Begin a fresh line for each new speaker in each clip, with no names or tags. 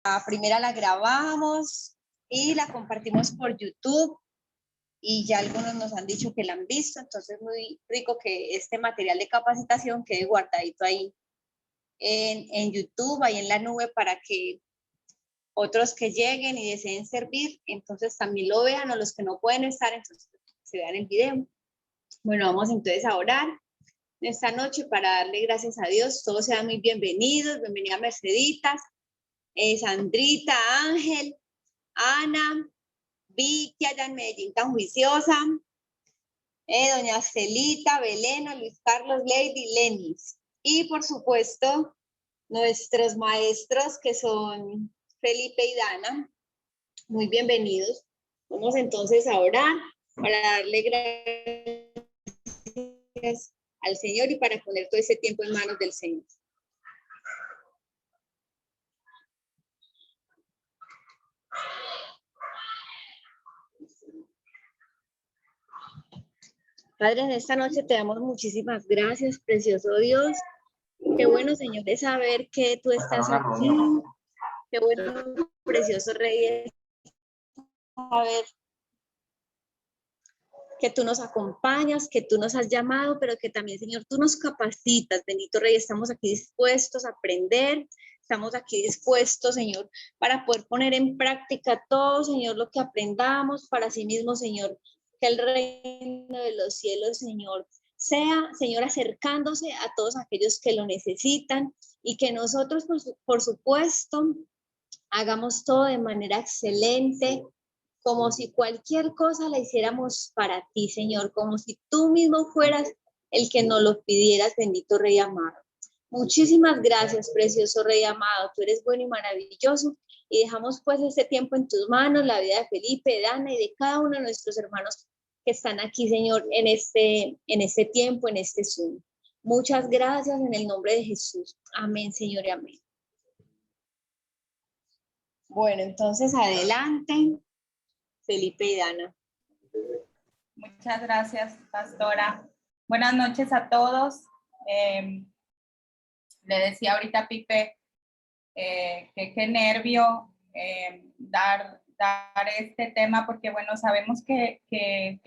La primera la grabamos y la compartimos por YouTube y ya algunos nos han dicho que la han visto, entonces muy rico que este material de capacitación quede guardadito ahí en YouTube, ahí en la nube, para que otros que lleguen y deseen servir, entonces también lo vean, o los que no pueden estar, entonces se vean el video. Bueno, vamos entonces a orar esta noche para darle gracias a Dios. Todos sean muy bienvenidos, bienvenida Merceditas, Sandrita, Ángel, Ana, Vicky allá en Medellín tan juiciosa, doña Celita, Belén, Luis Carlos, Lady, Lenis. Y por supuesto, nuestros maestros que son Felipe y Dana, muy bienvenidos. Vamos entonces a orar para darle gracias al Señor y para poner todo ese tiempo en manos del Señor. Padre, en esta noche te damos muchísimas gracias, precioso Dios. Qué bueno, Señor, es saber que tú estás aquí. Qué bueno, precioso Rey, es saber que tú nos acompañas, que tú nos has llamado, pero que también, Señor, tú nos capacitas. Bendito Rey, estamos aquí dispuestos a aprender, estamos aquí dispuestos, Señor, para poder poner en práctica todo, Señor, lo que aprendamos para sí mismo, Señor, que el reino de los cielos, Señor, sea, Señor, acercándose a todos aquellos que lo necesitan, y que nosotros, por supuesto, hagamos todo de manera excelente, como si cualquier cosa la hiciéramos para ti, Señor, como si tú mismo fueras el que nos lo pidieras, bendito Rey amado. Muchísimas gracias, precioso Rey amado, tú eres bueno y maravilloso, y dejamos pues este tiempo en tus manos, la vida de Felipe, de Dana y de cada uno de nuestros hermanos que están aquí, Señor, en este tiempo, en este Zoom. Muchas gracias en el nombre de Jesús. Amén, Señor, y amén. Bueno, entonces adelante, Felipe y Dana.
Muchas gracias, pastora. Buenas noches a todos. Le decía ahorita a Pipe que qué nervio dar este tema, porque bueno, sabemos que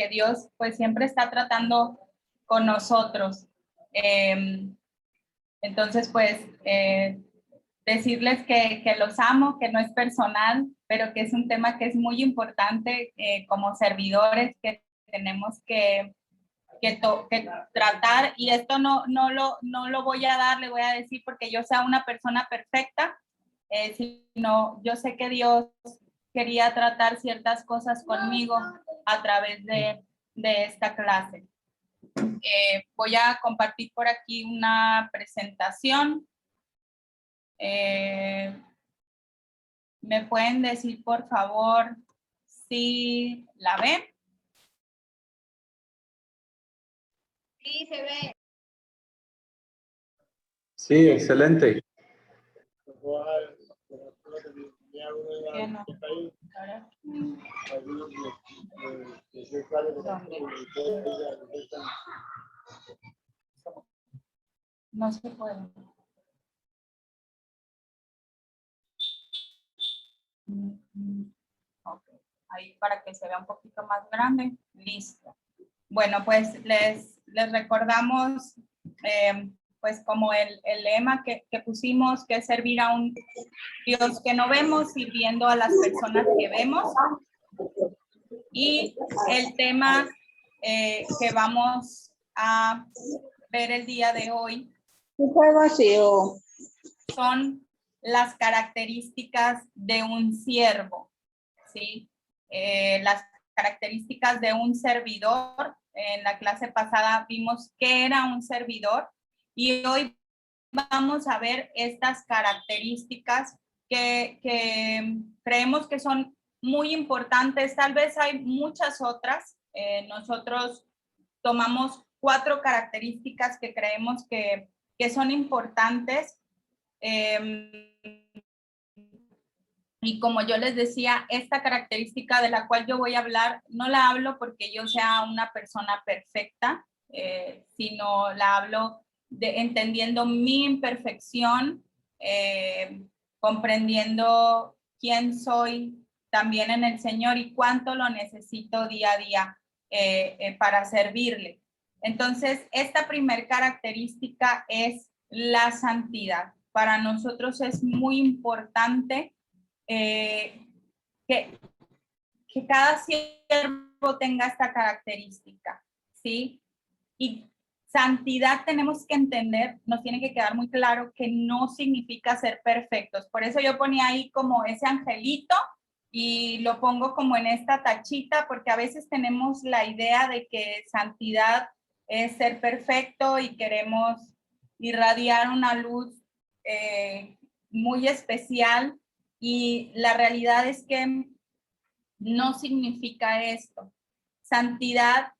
Dios pues siempre está tratando con nosotros. Entonces pues decirles que los amo, que no es personal, pero que es un tema que es muy importante como servidores, que tenemos que tratar, y esto no lo voy a dar, le voy a decir porque yo sea una persona perfecta, sino yo sé que Dios quería tratar ciertas cosas conmigo a través de esta clase. Voy a compartir por aquí una presentación. ¿Me pueden decir, por favor, si la ven?
Sí, se ve.
Sí, excelente.
No se puede. Okay. Ahí para que se vea un poquito más grande. Listo. Bueno, pues les recordamos pues como el lema que pusimos, que es servir a un Dios que no vemos, sirviendo a las personas que vemos. Y el tema que vamos a ver el día de hoy son las características de un siervo, ¿sí? Las características de un servidor. En la clase pasada vimos qué era un servidor, y hoy vamos a ver estas características que creemos que son muy importantes. Tal vez hay muchas otras. Nosotros tomamos 4 características que creemos que son importantes. Y como yo les decía, esta característica de la cual yo voy a hablar, no la hablo porque yo sea una persona perfecta, sino la hablo entendiendo mi imperfección, comprendiendo quién soy también en el Señor y cuánto lo necesito día a día para servirle. Entonces, esta primer característica es la santidad. Para nosotros es muy importante que cada siervo tenga esta característica, ¿sí? Y santidad tenemos que entender, nos tiene que quedar muy claro que no significa ser perfectos. Por eso yo ponía ahí como ese angelito y lo pongo como en esta tachita, porque a veces tenemos la idea de que santidad es ser perfecto y queremos irradiar una luz muy especial, y la realidad es que no significa esto. Santidad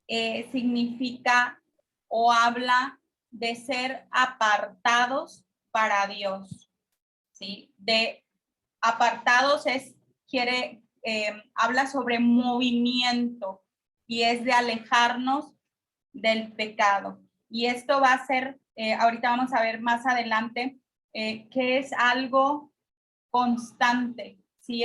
significa o habla de ser apartados para Dios, ¿sí? De apartados habla sobre movimiento y es de alejarnos del pecado. Y esto va a ser, ahorita vamos a ver más adelante, que es algo constante. Si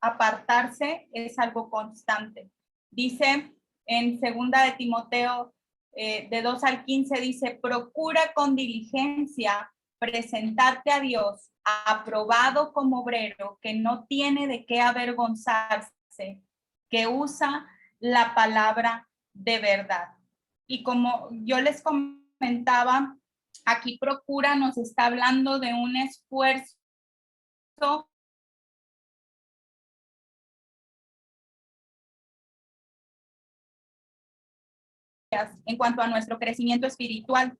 apartarse es algo constante. Dice en segunda de Timoteo de 2 al 15, dice, procura con diligencia presentarte a Dios aprobado como obrero que no tiene de qué avergonzarse, que usa la palabra de verdad. Y como yo les comentaba, aquí procura nos está hablando de un esfuerzo en cuanto a nuestro crecimiento espiritual.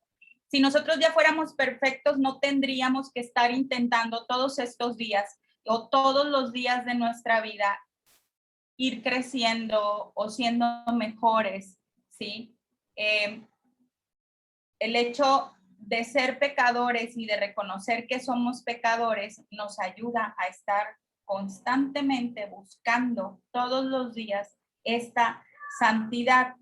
Si nosotros ya fuéramos perfectos, no tendríamos que estar intentando todos estos días o todos los días de nuestra vida ir creciendo o siendo mejores, ¿sí? El hecho de ser pecadores y de reconocer que somos pecadores nos ayuda a estar constantemente buscando todos los días esta santidad.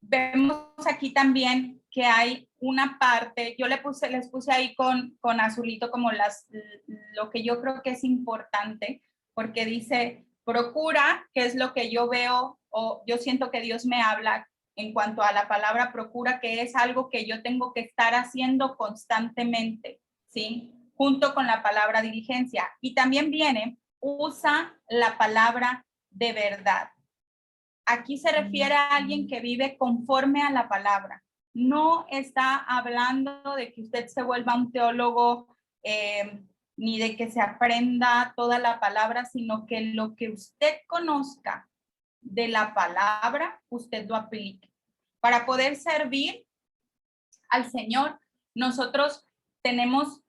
Vemos aquí también que hay una parte, yo les puse ahí con azulito como lo que yo creo que es importante, porque dice, procura, que es lo que yo veo o yo siento que Dios me habla en cuanto a la palabra procura, que es algo que yo tengo que estar haciendo constantemente, ¿sí? Junto con la palabra diligencia. Y también viene, usa la palabra de verdad. Aquí se refiere a alguien que vive conforme a la palabra. No está hablando de que usted se vuelva un teólogo ni de que se aprenda toda la palabra, sino que lo que usted conozca de la palabra, usted lo aplique. Para poder servir al Señor, nosotros tenemos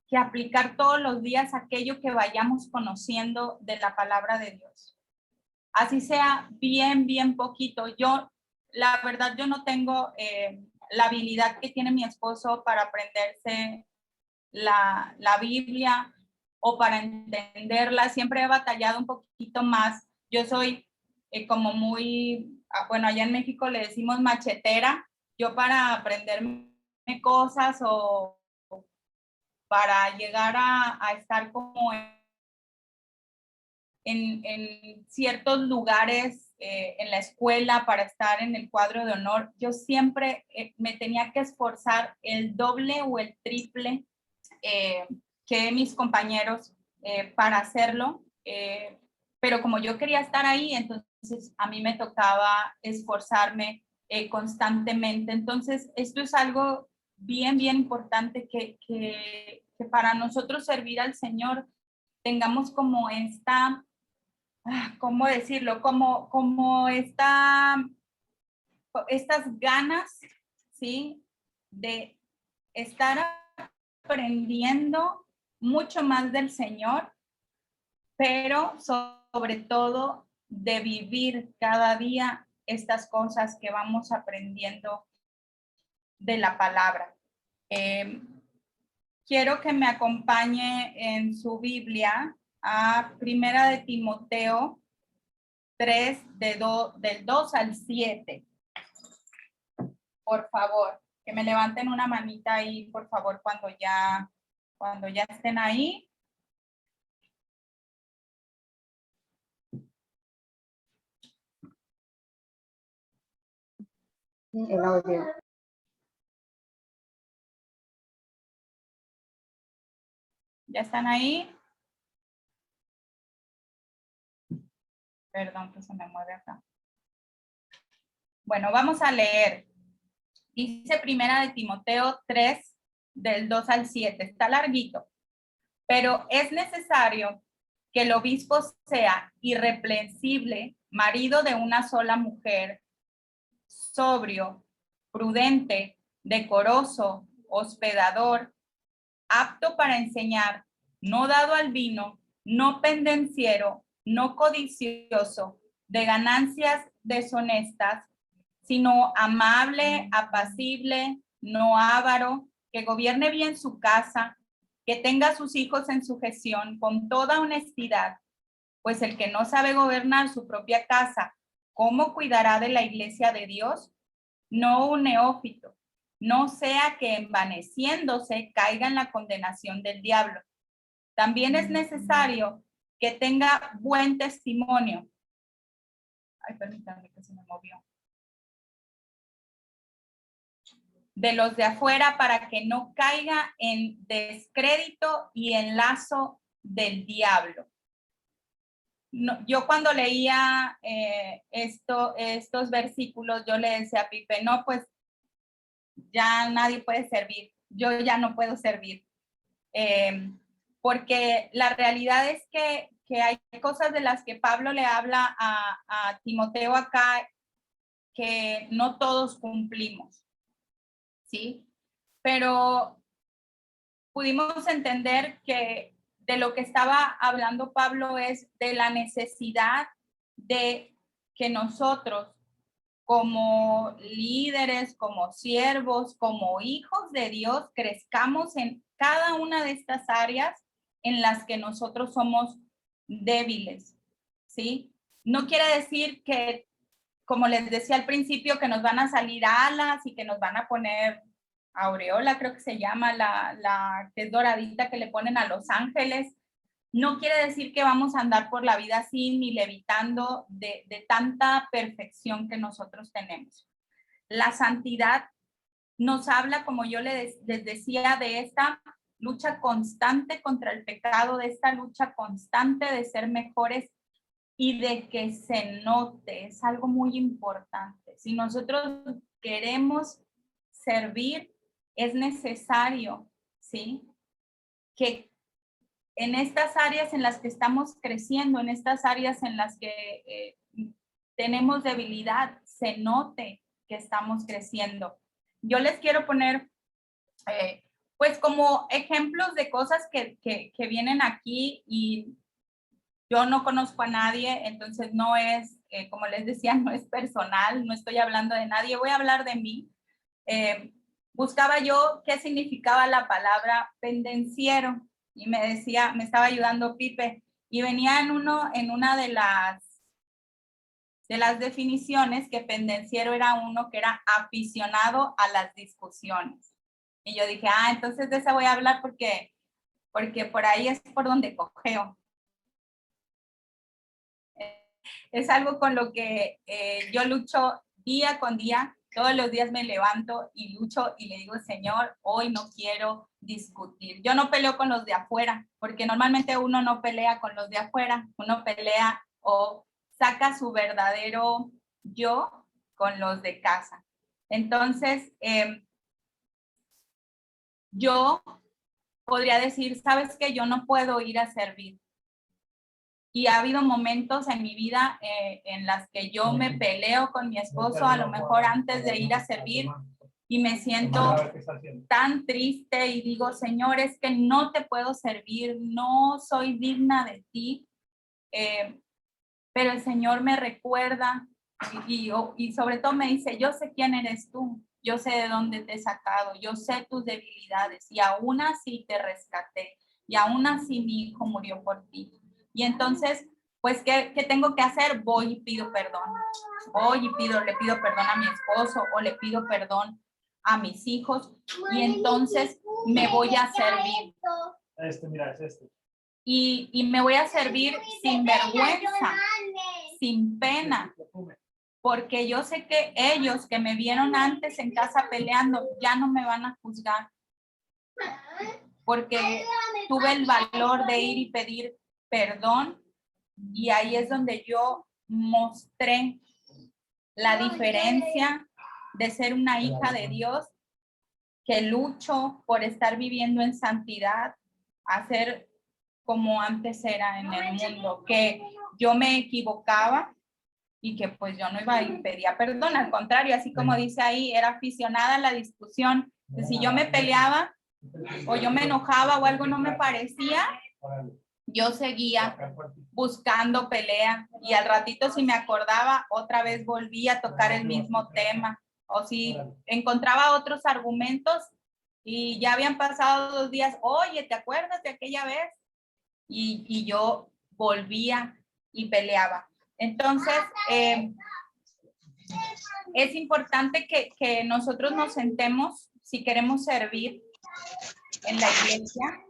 que aplicar todos los días aquello que vayamos conociendo de la palabra de Dios. Así sea bien poquito. Yo, la verdad, yo no tengo la habilidad que tiene mi esposo para aprenderse la Biblia o para entenderla. Siempre he batallado un poquito más. Yo soy como muy, bueno, allá en México le decimos machetera. Yo para aprenderme cosas o para llegar a estar como en ciertos lugares en la escuela para estar en el cuadro de honor, yo siempre me tenía que esforzar el doble o el triple que mis compañeros para hacerlo, pero como yo quería estar ahí, entonces a mí me tocaba esforzarme constantemente. Entonces, esto es algo bien importante que para nosotros servir al Señor tengamos como esta, ¿cómo decirlo? Como estas ganas, ¿sí? De estar aprendiendo mucho más del Señor, pero sobre todo de vivir cada día estas cosas que vamos aprendiendo de la palabra. Quiero que me acompañe en su Biblia a Primera de Timoteo 3, del 2 al 7. Por favor. Que me levanten una manita ahí, por favor, cuando ya estén ahí.
El audio.
¿Ya están ahí? Perdón que se me mueve acá. Bueno, vamos a leer. Dice Primera de Timoteo 3, del 2 al 7. Está larguito. Pero es necesario que el obispo sea irreprensible, marido de una sola mujer, sobrio, prudente, decoroso, hospedador, apto para enseñar, no dado al vino, no pendenciero, no codicioso, de ganancias deshonestas, sino amable, apacible, no avaro, que gobierne bien su casa, que tenga a sus hijos en sujeción con toda honestidad, pues el que no sabe gobernar su propia casa, ¿cómo cuidará de la iglesia de Dios? No un neófito, no sea que envaneciéndose caiga en la condenación del diablo. También es necesario que tenga buen testimonio. Ay, permítanme que se me movió. De los de afuera para que no caiga en descrédito y en lazo del diablo. No, yo cuando leía estos versículos, yo le decía a Pipe, no, pues ya nadie puede servir, yo ya no puedo servir. Porque la realidad es que hay cosas de las que Pablo le habla a Timoteo acá que no todos cumplimos, ¿sí? Pero pudimos entender que de lo que estaba hablando Pablo es de la necesidad de que nosotros como líderes, como siervos, como hijos de Dios, crezcamos en cada una de estas áreas en las que nosotros somos débiles, ¿sí? No quiere decir que, como les decía al principio, que nos van a salir alas y que nos van a poner aureola, creo que se llama, la que es doradita que le ponen a los ángeles. No quiere decir que vamos a andar por la vida así ni levitando de tanta perfección que nosotros tenemos. La santidad nos habla, como yo les decía, de esta lucha constante contra el pecado, de esta lucha constante de ser mejores y de que se note. Es algo muy importante. Si nosotros queremos servir, es necesario, ¿sí? Que en estas áreas en las que estamos creciendo, en estas áreas en las que tenemos debilidad, se note que estamos creciendo. Yo les quiero poner, pues como ejemplos de cosas que vienen aquí y yo no conozco a nadie, entonces no es, como les decía, no es personal, no estoy hablando de nadie, voy a hablar de mí. Buscaba yo qué significaba la palabra pendenciero y me decía, me estaba ayudando Pipe y venía en una de las definiciones que pendenciero era uno que era aficionado a las discusiones. Y yo dije, entonces de esa voy a hablar porque por ahí es por donde cojeo. Es algo con lo que yo lucho día con día. Todos los días me levanto y lucho y le digo, Señor, hoy no quiero discutir. Yo no peleo con los de afuera, porque normalmente uno no pelea con los de afuera, uno pelea o saca su verdadero yo con los de casa. Entonces, yo podría decir, ¿sabes qué? Yo no puedo ir a servir. Y ha habido momentos en mi vida en las que yo me peleo con mi esposo, a lo mejor antes de ir a servir, y me siento tan triste y digo, Señor, es que no te puedo servir, no soy digna de ti. Pero el Señor me recuerda y sobre todo me dice, yo sé quién eres tú, yo sé de dónde te he sacado, yo sé tus debilidades y aún así te rescaté y aún así mi hijo murió por ti. Y entonces, pues, ¿qué tengo que hacer? Voy y pido perdón. Voy y le pido perdón a mi esposo o le pido perdón a mis hijos y entonces me voy a servir.
Mira, es este.
Y me voy a servir sin vergüenza, sin pena, porque yo sé que ellos que me vieron antes en casa peleando ya no me van a juzgar, porque tuve el valor de ir y pedir perdón y ahí es donde yo mostré la diferencia de ser una hija de Dios que lucho por estar viviendo en santidad, a ser como antes era en el mundo, que yo me equivocaba y que pues yo no iba y pedía perdón, al contrario, así como dice ahí, era aficionada a la discusión. Si yo me peleaba o yo me enojaba o algo no me parecía, yo seguía buscando pelea y al ratito si me acordaba, otra vez volvía a tocar el mismo tema. O si encontraba otros argumentos y ya habían pasado 2 días, oye, ¿te acuerdas de aquella vez? Y yo volvía y peleaba. Entonces, es importante que nosotros nos sentemos si queremos servir en la iglesia.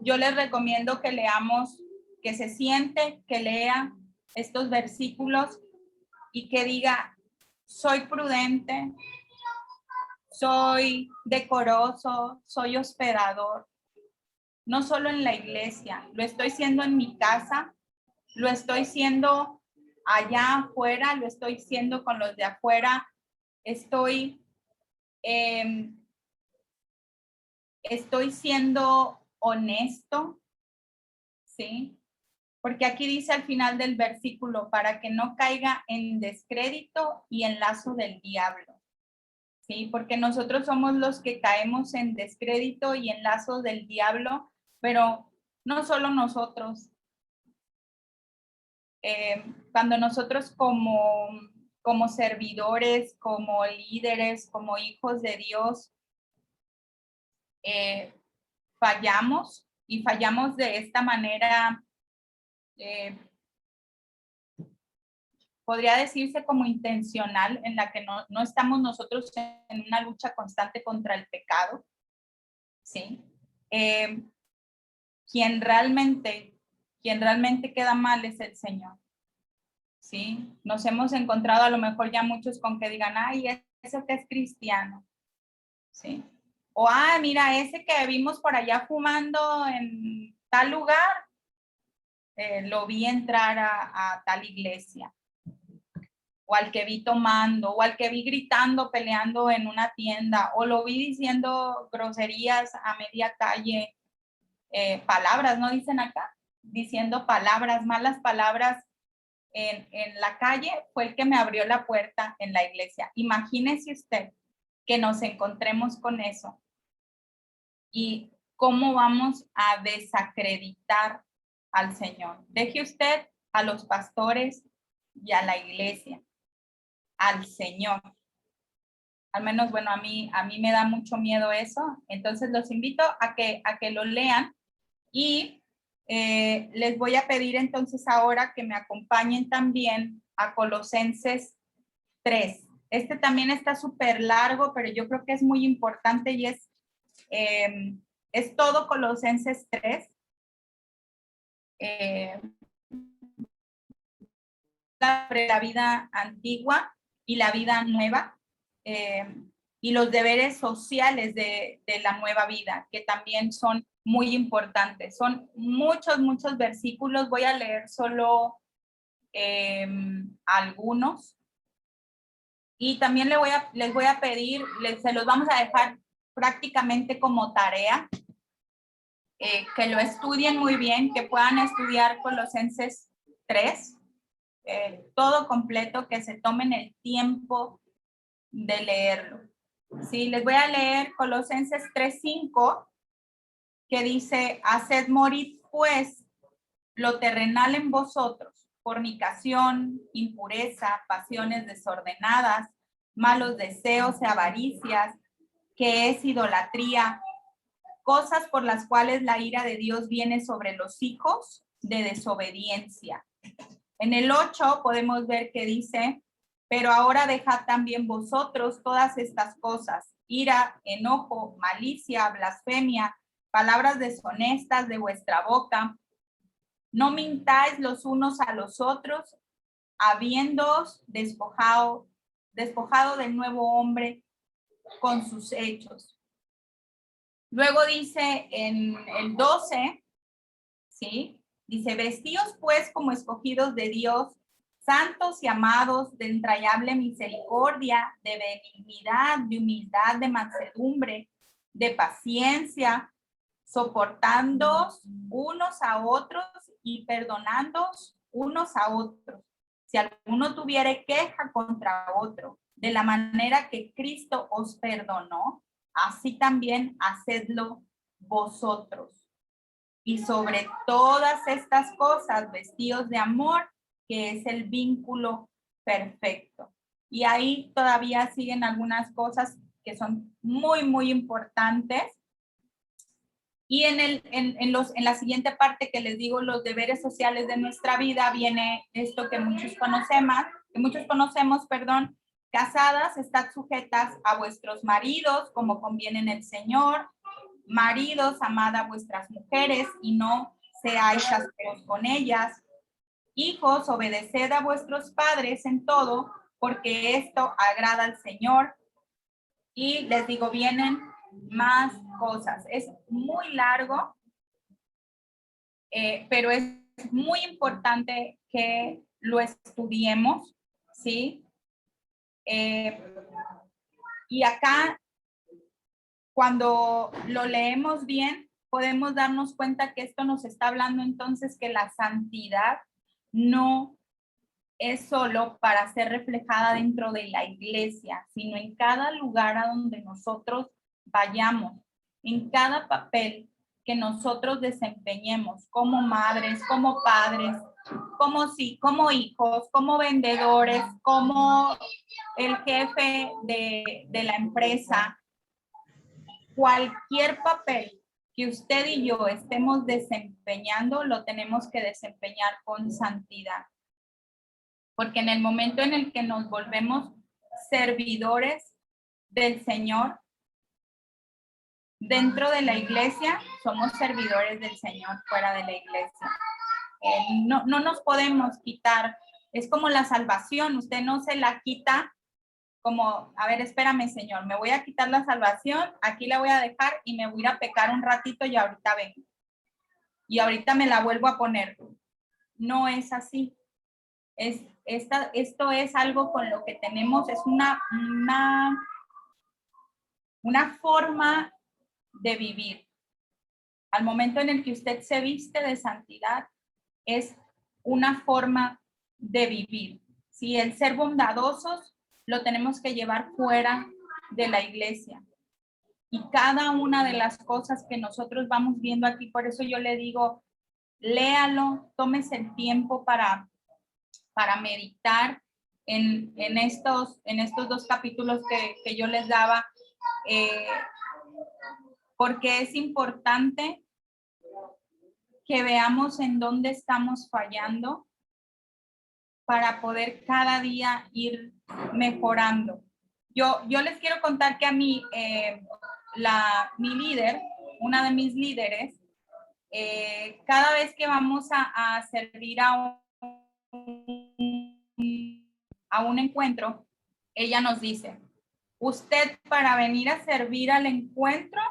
Yo les recomiendo que leamos, que se siente, que lea estos versículos y que diga, soy prudente, soy decoroso, soy hospedador. No solo en la iglesia, lo estoy siendo en mi casa, lo estoy siendo allá afuera, lo estoy siendo con los de afuera, estoy siendo honesto, ¿sí? Porque aquí dice al final del versículo, para que no caiga en descrédito y en lazo del diablo. ¿Sí? Porque nosotros somos los que caemos en descrédito y en lazo del diablo, pero no solo nosotros. Cuando nosotros como servidores, como líderes, como hijos de Dios, fallamos y fallamos de esta manera, podría decirse como intencional, en la que no estamos nosotros en una lucha constante contra el pecado, ¿sí? Quien realmente queda mal es el Señor, ¿sí? Nos hemos encontrado a lo mejor ya muchos con que digan, ay, ese que es cristiano, ¿sí? O, mira, ese que vimos por allá fumando en tal lugar, lo vi entrar a tal iglesia. O al que vi tomando, o al que vi gritando, peleando en una tienda, o lo vi diciendo groserías a media calle, palabras, ¿no dicen acá? Diciendo palabras, malas palabras en la calle, fue el que me abrió la puerta en la iglesia. Imagínese usted que nos encontremos con eso y cómo vamos a desacreditar al Señor. Deje usted a los pastores y a la iglesia, al Señor. Al menos, bueno, a mí me da mucho miedo eso. Entonces los invito a que lo lean y les voy a pedir entonces ahora que me acompañen también a Colosenses 3. Este también está súper largo, pero yo creo que es muy importante y es todo Colosenses 3. La vida antigua y la vida nueva y los deberes sociales de la nueva vida, que también son muy importantes. Son muchos versículos. Voy a leer solo algunos. Y también les voy a pedir, se los vamos a dejar prácticamente como tarea, que lo estudien muy bien, que puedan estudiar Colosenses 3, todo completo, que se tomen el tiempo de leerlo. Sí, les voy a leer Colosenses 3:5, que dice, haced morir pues lo terrenal en vosotros, fornicación, impureza, pasiones desordenadas, malos deseos y avaricias, que es idolatría, cosas por las cuales la ira de Dios viene sobre los hijos de desobediencia. En el 8 podemos ver que dice, pero ahora dejad también vosotros todas estas cosas, ira, enojo, malicia, blasfemia, palabras deshonestas de vuestra boca. No mintáis los unos a los otros, habiéndoos despojado del nuevo hombre con sus hechos. Luego dice en el 12, ¿sí? Dice, vestíos pues como escogidos de Dios, santos y amados, de entrañable misericordia, de benignidad, de humildad, de mansedumbre, de paciencia, soportándoos unos a otros y perdonándoos unos a otros. Si alguno tuviere queja contra otro, de la manera que Cristo os perdonó, así también hacedlo vosotros. Y sobre todas estas cosas, vestidos de amor, que es el vínculo perfecto. Y ahí todavía siguen algunas cosas que son muy, muy importantes. Y en la siguiente parte que les digo, los deberes sociales de nuestra vida, viene esto que muchos conocemos, casadas, estad sujetas a vuestros maridos, como conviene en el Señor. Maridos, amad a vuestras mujeres y no seáis ásperos con ellas. Hijos, obedeced a vuestros padres en todo, porque esto agrada al Señor. Y les digo, vienen más cosas. Es muy largo, pero es muy importante que lo estudiemos, ¿sí? Y acá, cuando lo leemos bien, podemos darnos cuenta que esto nos está hablando entonces que la santidad no es solo para ser reflejada dentro de la iglesia, sino en cada lugar a donde nosotros vayamos, en cada papel que nosotros desempeñemos como madres, como padres, como hijos, como vendedores, como el jefe de la empresa. Cualquier papel que usted y yo estemos desempeñando, lo tenemos que desempeñar con santidad. Porque en el momento en el que nos volvemos servidores del Señor, dentro de la iglesia, somos servidores del Señor fuera de la iglesia. No nos podemos quitar. Es como la salvación, usted no se la quita como, a ver, espérame, Señor, me voy a quitar la salvación, aquí la voy a dejar y me voy a ir a pecar un ratito y ahorita vengo. Y ahorita me la vuelvo a poner. No es así. Esto es algo con lo que tenemos, es una forma de vivir. Al momento en el que usted se viste de santidad, es una forma de vivir. Si el ser bondadosos lo tenemos que llevar fuera de la iglesia. Y cada una de las cosas que nosotros vamos viendo aquí, por eso yo le digo, léalo, tómese el tiempo para meditar en estos 2 capítulos que yo les daba, porque es importante que veamos en dónde estamos fallando para poder cada día ir mejorando. Yo les quiero contar que a mí, mi líder, una de mis líderes, cada vez que vamos a servir a un encuentro, ella nos dice, usted para venir a servir al encuentro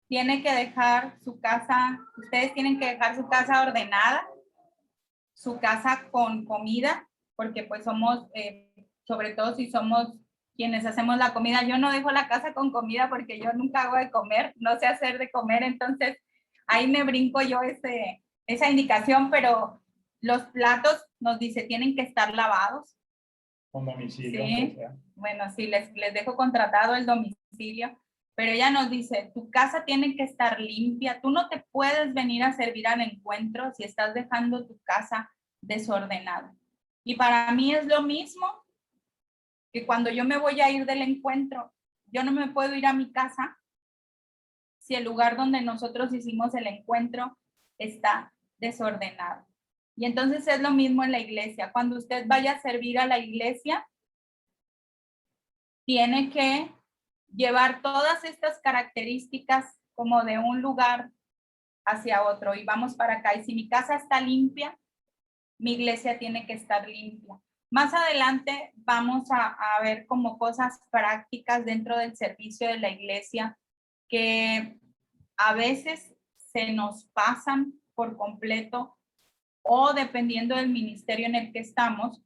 tiene que dejar su casa, ustedes tienen que dejar su casa ordenada, su casa con comida, porque pues somos, sobre todo si somos quienes hacemos la comida, yo no dejo la casa con comida porque yo nunca hago de comer, no sé hacer de comer, entonces ahí me brinco yo esa indicación, pero los platos nos dice tienen que estar lavados.
Con domicilio.
Sí, bueno, sí, les dejo contratado el domicilio, pero ella nos dice, tu casa tiene que estar limpia, tú no te puedes venir a servir al encuentro si estás dejando tu casa desordenada. Y para mí es lo mismo que cuando yo me voy a ir del encuentro, yo no me puedo ir a mi casa si el lugar donde nosotros hicimos el encuentro está desordenado. Y entonces es lo mismo en la iglesia. Cuando usted vaya a servir a la iglesia, tiene que llevar todas estas características como de un lugar hacia otro. Y vamos para acá. Y si mi casa está limpia, mi iglesia tiene que estar limpia. Más adelante vamos a ver como cosas prácticas dentro del servicio de la iglesia que a veces se nos pasan por completo o dependiendo del ministerio en el que estamos,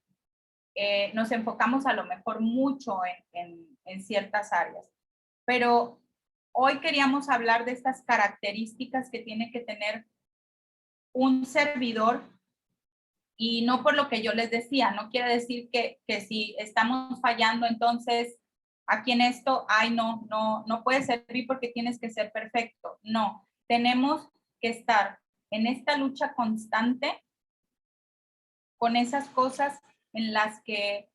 nos enfocamos a lo mejor mucho en ciertas áreas. Pero hoy queríamos hablar de estas características que tiene que tener un servidor y no por lo que yo les decía, no quiere decir que si estamos fallando, entonces aquí en esto, ay, no puede servir porque tienes que ser perfecto. No, tenemos que estar en esta lucha constante con esas cosas en las que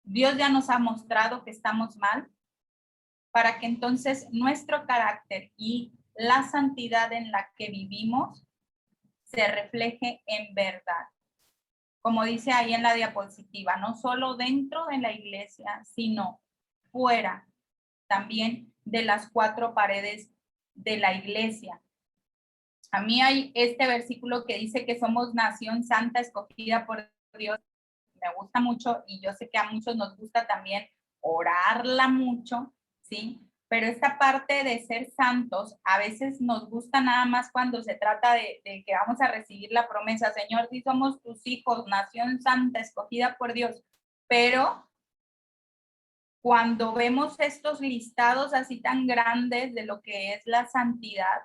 Dios ya nos ha mostrado que estamos mal, para que entonces nuestro carácter y la santidad en la que vivimos se refleje en verdad. Como dice ahí en la diapositiva, no solo dentro de la iglesia, sino fuera también de las cuatro paredes de la iglesia. A mí hay este versículo que dice que somos nación santa escogida por Dios. Me gusta mucho y yo sé que a muchos nos gusta también orarla mucho, ¿sí? Pero esta parte de ser santos a veces nos gusta nada más cuando se trata de que vamos a recibir la promesa, Señor, sí somos tus hijos, nación santa, escogida por Dios, pero cuando vemos estos listados así tan grandes de lo que es la santidad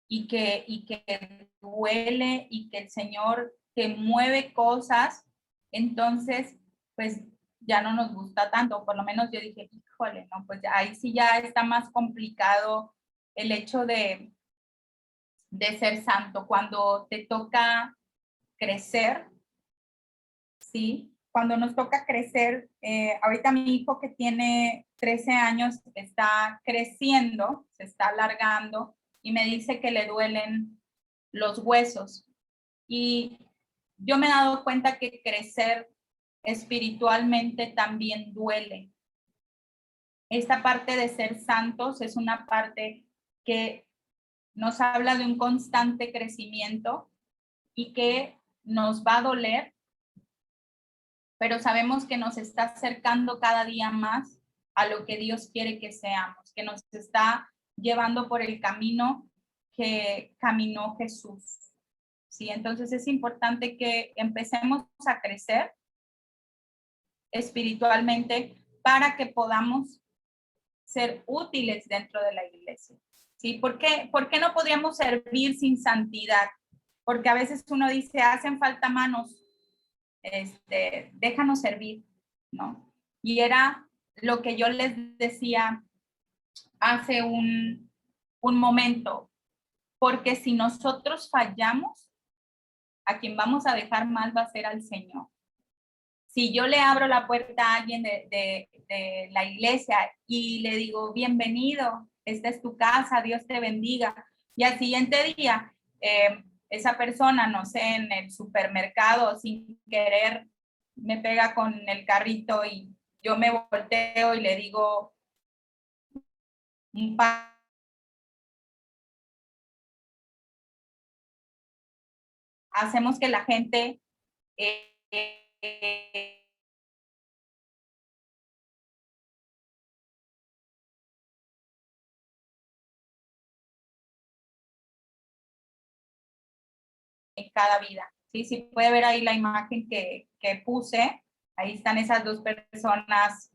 y que duele y que el Señor te mueve cosas, entonces, pues ya no nos gusta tanto, por lo menos yo dije, híjole, no, pues ahí sí ya está más complicado el hecho de ser santo, cuando te toca crecer, ¿sí? Cuando nos toca crecer, ahorita mi hijo que tiene 13 años está creciendo, se está alargando y me dice que le duelen los huesos. Y yo me he dado cuenta que crecer espiritualmente también duele. Esta parte de ser santos es una parte que nos habla de un constante crecimiento y que nos va a doler, pero sabemos que nos está acercando cada día más a lo que Dios quiere que seamos, que nos está llevando por el camino que caminó Jesús. Sí, entonces es importante que empecemos a crecer espiritualmente para que podamos ser útiles dentro de la iglesia. ¿Sí? ¿Por qué no podríamos servir sin santidad? Porque a veces uno dice, hacen falta manos, déjanos servir, ¿no? Y era lo que yo les decía hace un momento, porque si nosotros fallamos, a quien vamos a dejar mal va a ser al Señor. Si yo le abro la puerta a alguien de la iglesia y le digo, bienvenido, esta es tu casa, Dios te bendiga, y al siguiente día, esa persona, no sé, en el supermercado, sin querer, me pega con el carrito y yo me volteo y le digo, hacemos que la gente en cada vida. ¿Sí? Sí, puede ver ahí la imagen que puse. Ahí están esas dos personas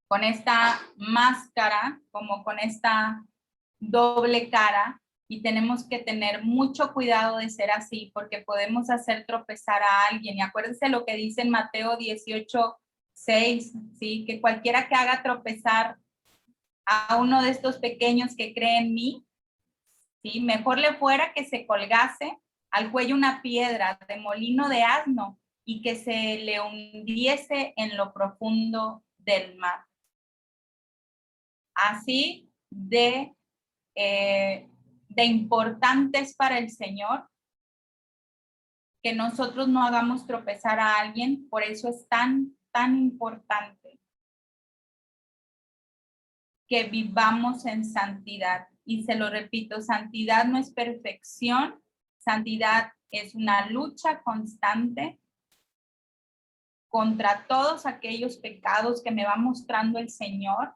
con esta máscara, como con esta doble cara, y tenemos que tener mucho cuidado de ser así, porque podemos hacer tropezar a alguien. Y acuérdense lo que dice en Mateo 18:6, ¿sí? Que cualquiera que haga tropezar a uno de estos pequeños que cree en mí, ¿sí? Mejor le fuera que se colgase al cuello una piedra de molino de asno y que se le hundiese en lo profundo del mar. Así de importantes para el Señor que nosotros no hagamos tropezar a alguien, por eso es tan importante que vivamos en santidad. Y se lo repito, santidad no es perfección, santidad es una lucha constante contra todos aquellos pecados que me va mostrando el Señor,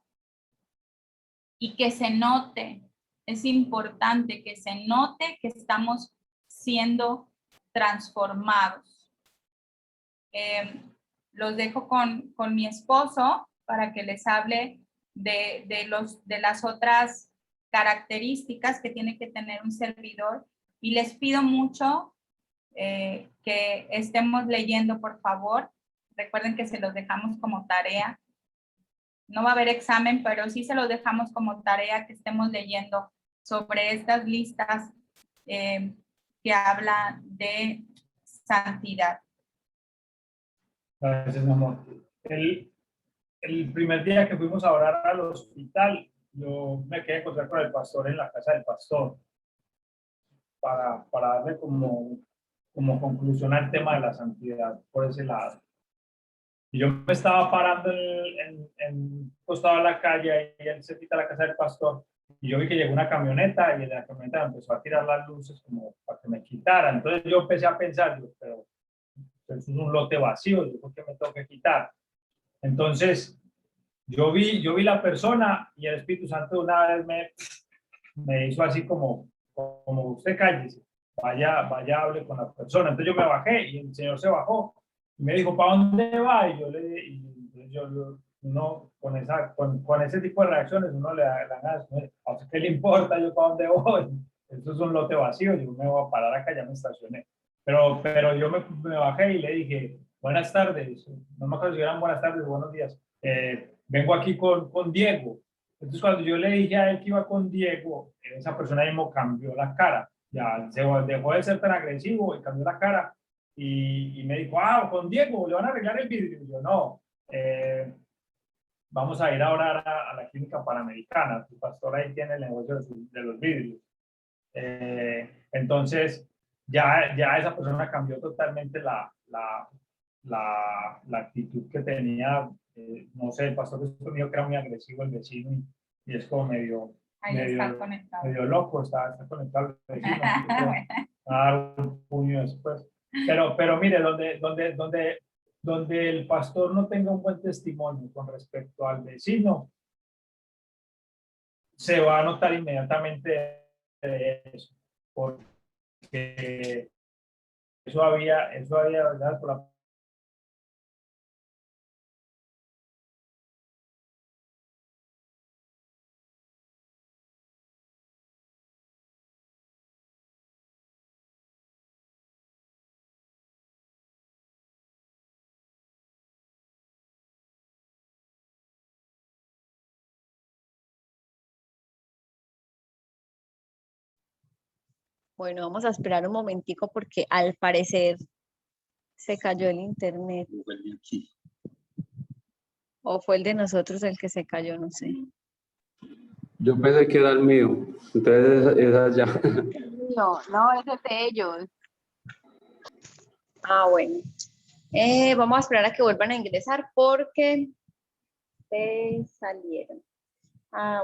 y que se note, es importante que se note que estamos siendo transformados. Los dejo con mi esposo para que les hable de las otras características que tiene que tener un servidor, y les pido mucho que estemos leyendo, por favor. Recuerden que se los dejamos como tarea. No va a haber examen, pero sí se los dejamos como tarea que estemos leyendo sobre estas listas que hablan de santidad.
Gracias, mi amor. El primer día que fuimos a orar al hospital, yo me quedé a encontrar con el pastor en la casa del pastor para darle como conclusión al tema de la santidad por ese lado. Y yo me estaba parando en costado de la calle y él se quita la casa del pastor, y yo vi que llegó una camioneta y en la camioneta me empezó a tirar las luces como para que me quitaran. Entonces yo empecé a pensar, pero eso es un lote vacío, yo ¿por qué me tengo que quitar? Entonces yo vi la persona y el Espíritu Santo una vez me hizo así como usted cállese, vaya, hable con la persona. Entonces yo me bajé y el Señor se bajó y me dijo, ¿para dónde va? Y uno con ese tipo de reacciones, uno le da ganas, ¿a usted qué le importa yo para dónde voy? Esto es un lote vacío, yo me voy a parar acá, ya me estacioné. Pero yo me bajé y le dije, buenas tardes, no me acuerdo si eran buenas tardes o buenos días, vengo aquí con Diego. Entonces cuando yo le dije a él que iba con Diego, esa persona mismo cambió la cara, ya se dejó de ser tan agresivo y cambió la cara. Y me dijo, con Diego, ¿le van a arreglar el vidrio? Y yo, no, vamos a ir a orar a la clínica Panamericana, tu pastor ahí tiene el negocio de los vidrios. Entonces, ya esa persona cambió totalmente la actitud que tenía. No sé, el pastor dijo que era muy agresivo el vecino y es como medio loco, está conectado al vecino. A dar un puño después. Pero mire, donde el pastor no tenga un buen testimonio con respecto al vecino, se va a notar inmediatamente eso, porque eso había, ¿verdad? Por la
Bueno, vamos a esperar un momentico porque al parecer se cayó el internet. O fue el de nosotros el que se cayó, no sé.
Yo pensé que era el mío, entonces esa ya.
No, ese es de ellos. Bueno. Vamos a esperar a que vuelvan a ingresar porque se salieron.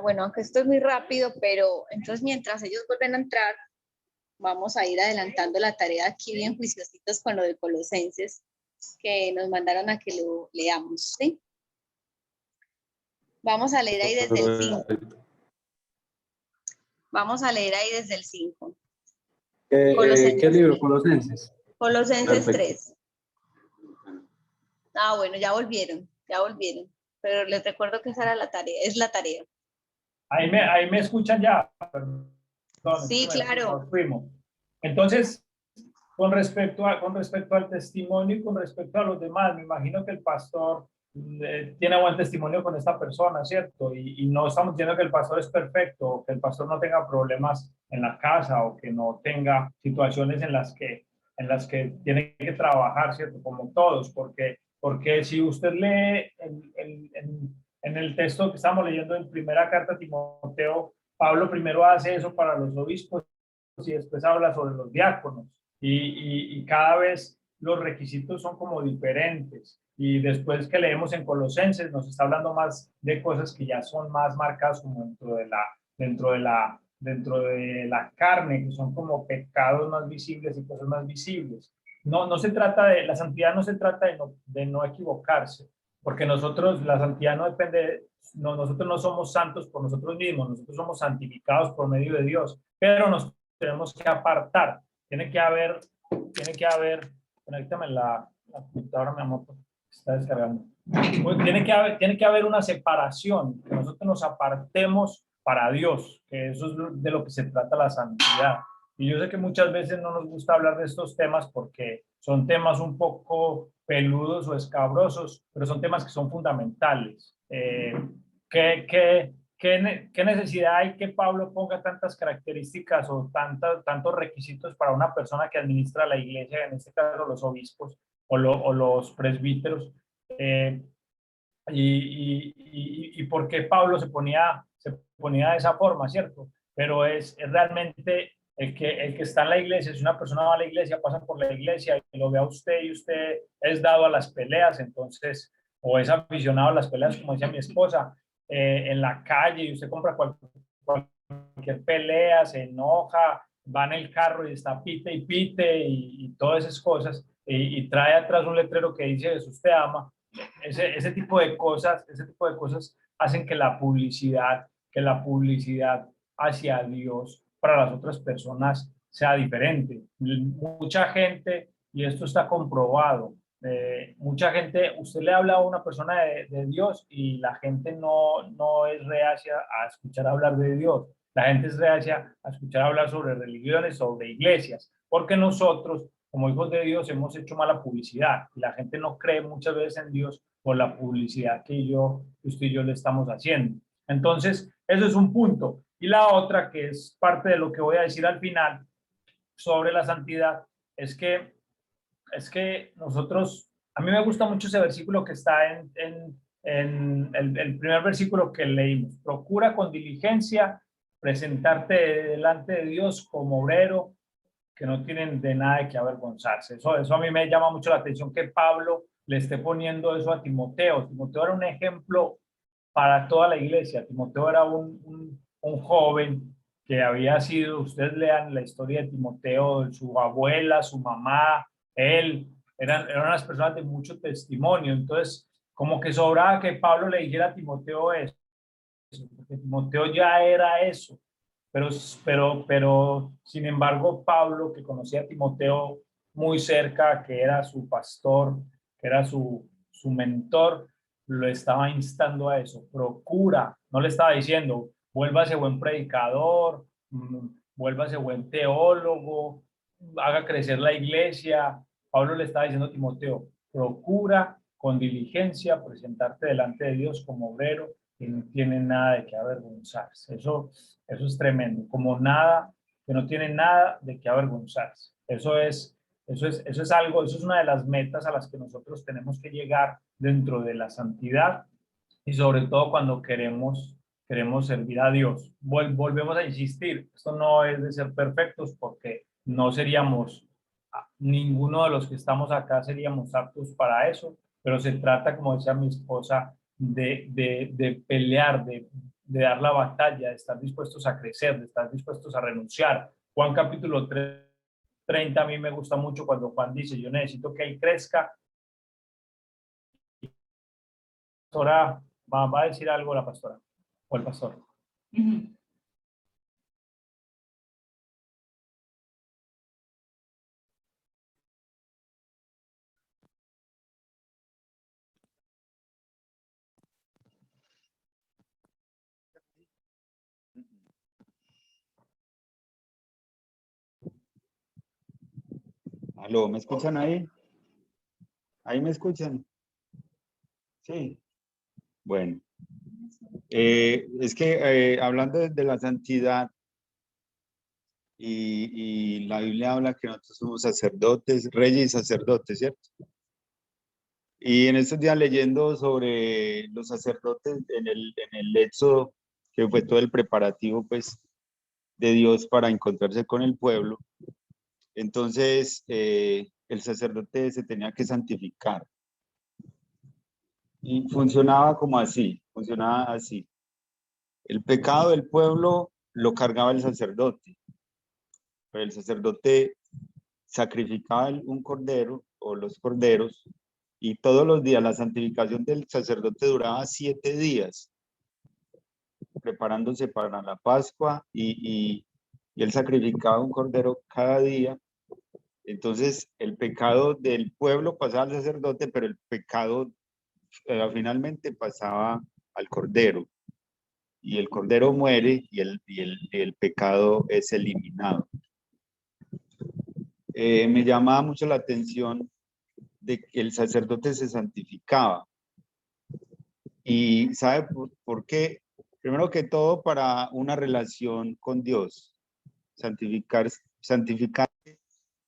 Bueno, aunque esto es muy rápido, pero entonces mientras ellos vuelven a entrar, vamos a ir adelantando la tarea aquí bien juiciositos con lo de Colosenses que nos mandaron a que lo leamos, ¿sí? Vamos a leer ahí desde el 5. Vamos a leer ahí desde el 5.
¿Qué libro? Colosenses.
Colosenses 3. Bueno, ya volvieron. Pero les recuerdo que esa era la tarea, es la tarea.
Ahí me escuchan ya. Perdón,
sí, claro.
Entonces, con respecto al testimonio y con respecto a los demás, me imagino que el pastor tiene buen testimonio con esta persona, ¿cierto? Y no estamos diciendo que el pastor es perfecto, o que el pastor no tenga problemas en la casa, o que no tenga situaciones en las que tiene que trabajar, ¿cierto? Como todos, porque si usted lee en el texto que estamos leyendo en primera carta a Timoteo, Pablo primero hace eso para los obispos y después habla sobre los diáconos. Y cada vez los requisitos son como diferentes. Y después que leemos en Colosenses, nos está hablando más de cosas que ya son más marcadas como dentro de la carne, que son como pecados más visibles y cosas más visibles. No se trata la santidad no se trata de no equivocarse, porque nosotros, la santidad no depende, no, nosotros no somos santos por nosotros mismos, nosotros somos santificados por medio de Dios, pero nos tenemos que apartar, tiene que haber, conéctame la computadora, mi amor, está descargando. Pues tiene que haber una separación, que nosotros nos apartemos para Dios, que eso es de lo que se trata la santidad. Y yo sé que muchas veces no nos gusta hablar de estos temas porque son temas un poco peludos o escabrosos, pero son temas que son fundamentales. ¿Qué necesidad hay que Pablo ponga tantas características o tantos requisitos para una persona que administra la iglesia, en este caso los obispos o los presbíteros? Y por qué Pablo se ponía de esa forma, ¿cierto? Pero es realmente el que está en la iglesia, si una persona va a la iglesia, pasa por la iglesia y lo ve a usted y usted es dado a las peleas, entonces, o es aficionado a las peleas, como decía mi esposa, en la calle y usted compra cualquier pelea, se enoja, va en el carro y está pite y todas esas cosas, y trae atrás un letrero que dice Jesús te ama. Ese tipo de cosas hacen que la publicidad hacia Dios para las otras personas sea diferente. Mucha gente, y esto está comprobado, mucha gente, usted le habla a una persona de Dios y la gente no es reacia a escuchar hablar de Dios. La gente es reacia a escuchar hablar sobre religiones, sobre iglesias, porque nosotros, como hijos de Dios, hemos hecho mala publicidad y la gente no cree muchas veces en Dios por la publicidad que usted y yo le estamos haciendo. Entonces, eso es un punto. Y la otra, que es parte de lo que voy a decir al final sobre la santidad, es que nosotros, a mí me gusta mucho ese versículo que está en el primer versículo que leímos. Procura con diligencia presentarte delante de Dios como obrero que no tienen de nada de qué avergonzarse. Eso a mí me llama mucho la atención que Pablo le esté poniendo eso a Timoteo. Timoteo era un ejemplo para toda la iglesia. Timoteo era un joven que había sido, ustedes lean la historia de Timoteo, su abuela, su mamá, él, eran unas personas de mucho testimonio. Entonces, como que sobraba que Pablo le dijera a Timoteo eso, porque Timoteo ya era eso. Pero, sin embargo, Pablo, que conocía a Timoteo muy cerca, que era su pastor, que era su mentor, lo estaba instando a eso. Procura, no le estaba diciendo, vuélvase buen predicador, vuélvase buen teólogo, haga crecer la iglesia. Pablo le estaba diciendo a Timoteo, procura con diligencia presentarte delante de Dios como obrero que no tiene nada de qué avergonzarse. Eso es tremendo, como nada, que no tiene nada de qué avergonzarse. Eso es algo, eso es una de las metas a las que nosotros tenemos que llegar dentro de la santidad y sobre todo cuando queremos servir a Dios. Volvemos a insistir, esto no es de ser perfectos porque no seríamos, ninguno de los que estamos acá seríamos aptos para eso, pero se trata, como decía mi esposa, de pelear, de dar la batalla, de estar dispuestos a crecer, de estar dispuestos a renunciar. Juan capítulo 30 a mí me gusta mucho cuando Juan dice, yo necesito que él crezca. Ahora va a decir algo la pastora o el pastor.
Aló, ¿me escuchan ahí? ¿Ahí me escuchan? Sí. Bueno, es que hablando de la santidad y la Biblia habla que nosotros somos sacerdotes, reyes y sacerdotes, ¿cierto? Y en estos días leyendo sobre los sacerdotes en el Éxodo, que fue todo el preparativo pues de Dios para encontrarse con el pueblo. Entonces, el sacerdote se tenía que santificar. Y funcionaba así. El pecado del pueblo lo cargaba el sacerdote, pero el sacerdote sacrificaba un cordero o los corderos, y todos los días la santificación del sacerdote duraba 7 días, preparándose para la Pascua, y él sacrificaba un cordero cada día. Entonces el pecado del pueblo pasaba al sacerdote, pero el pecado finalmente pasaba al cordero, y el cordero muere y el pecado es eliminado. Me llamaba mucho la atención de que el sacerdote se santificaba. ¿Y sabe por qué? Primero que todo, para una relación con Dios. Santificar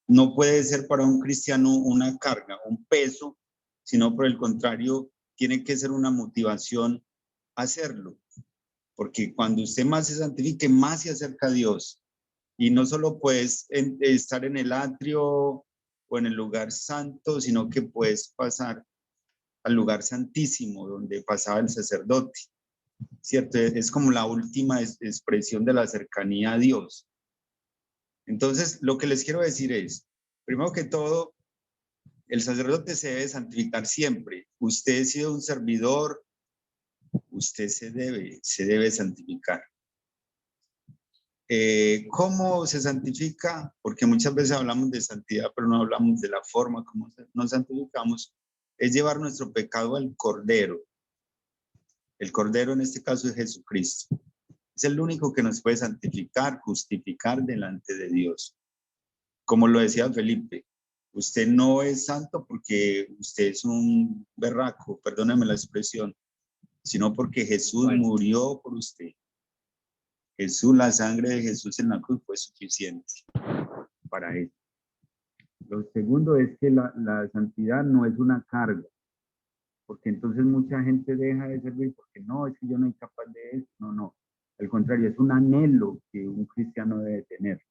no puede ser para un cristiano una carga, un peso, sino por el contrario, tiene que ser una motivación a hacerlo. Porque cuando usted más se santifique, más se acerca a Dios. Y no solo puedes estar en el atrio o en el lugar santo, sino que puedes pasar al lugar santísimo donde pasaba el sacerdote, ¿cierto? Es como la última expresión de la cercanía a Dios. Entonces, lo que les quiero decir es, primero que todo, el sacerdote se debe santificar siempre. Usted ha sido un servidor, usted se debe santificar. ¿Cómo se santifica? Porque muchas veces hablamos de santidad, pero no hablamos de la forma como nos santificamos. Es llevar nuestro pecado al Cordero. El Cordero en este caso es Jesucristo. Es el único que nos puede santificar, justificar delante de Dios. Como lo decía Felipe, usted no es santo porque usted es un berraco, perdóneme la expresión, sino porque Jesús murió por usted. Jesús, la sangre de Jesús en la cruz fue suficiente para él. Lo segundo es que la santidad no es una carga, porque entonces mucha gente deja de servir porque no, es que yo no soy capaz de eso. No. Al contrario, es un anhelo que un cristiano debe tener.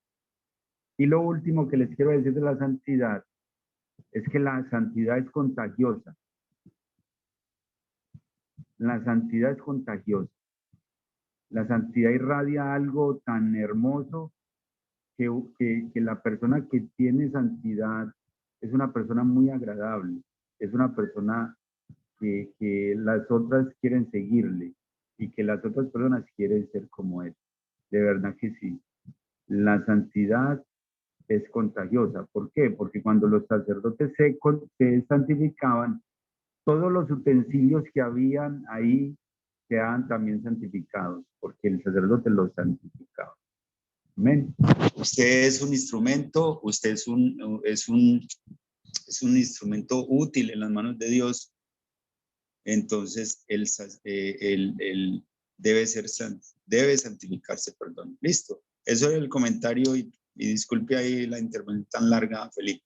Y lo último que les quiero decir de la santidad es que la santidad es contagiosa. La santidad es contagiosa. La santidad irradia algo tan hermoso que la persona que tiene santidad es una persona muy agradable, es una persona que las otras quieren seguirle y que las otras personas quieren ser como él. De verdad que sí. La santidad es contagiosa. ¿Por qué? Porque cuando los sacerdotes se santificaban, todos los utensilios que habían ahí quedaban también santificados, porque el sacerdote los santificaba. Amén. Usted es un instrumento, usted es un instrumento útil en las manos de Dios. Entonces, él debe santificarse, perdón. Listo. Eso es el comentario y disculpe ahí la intervención tan larga, Felipe.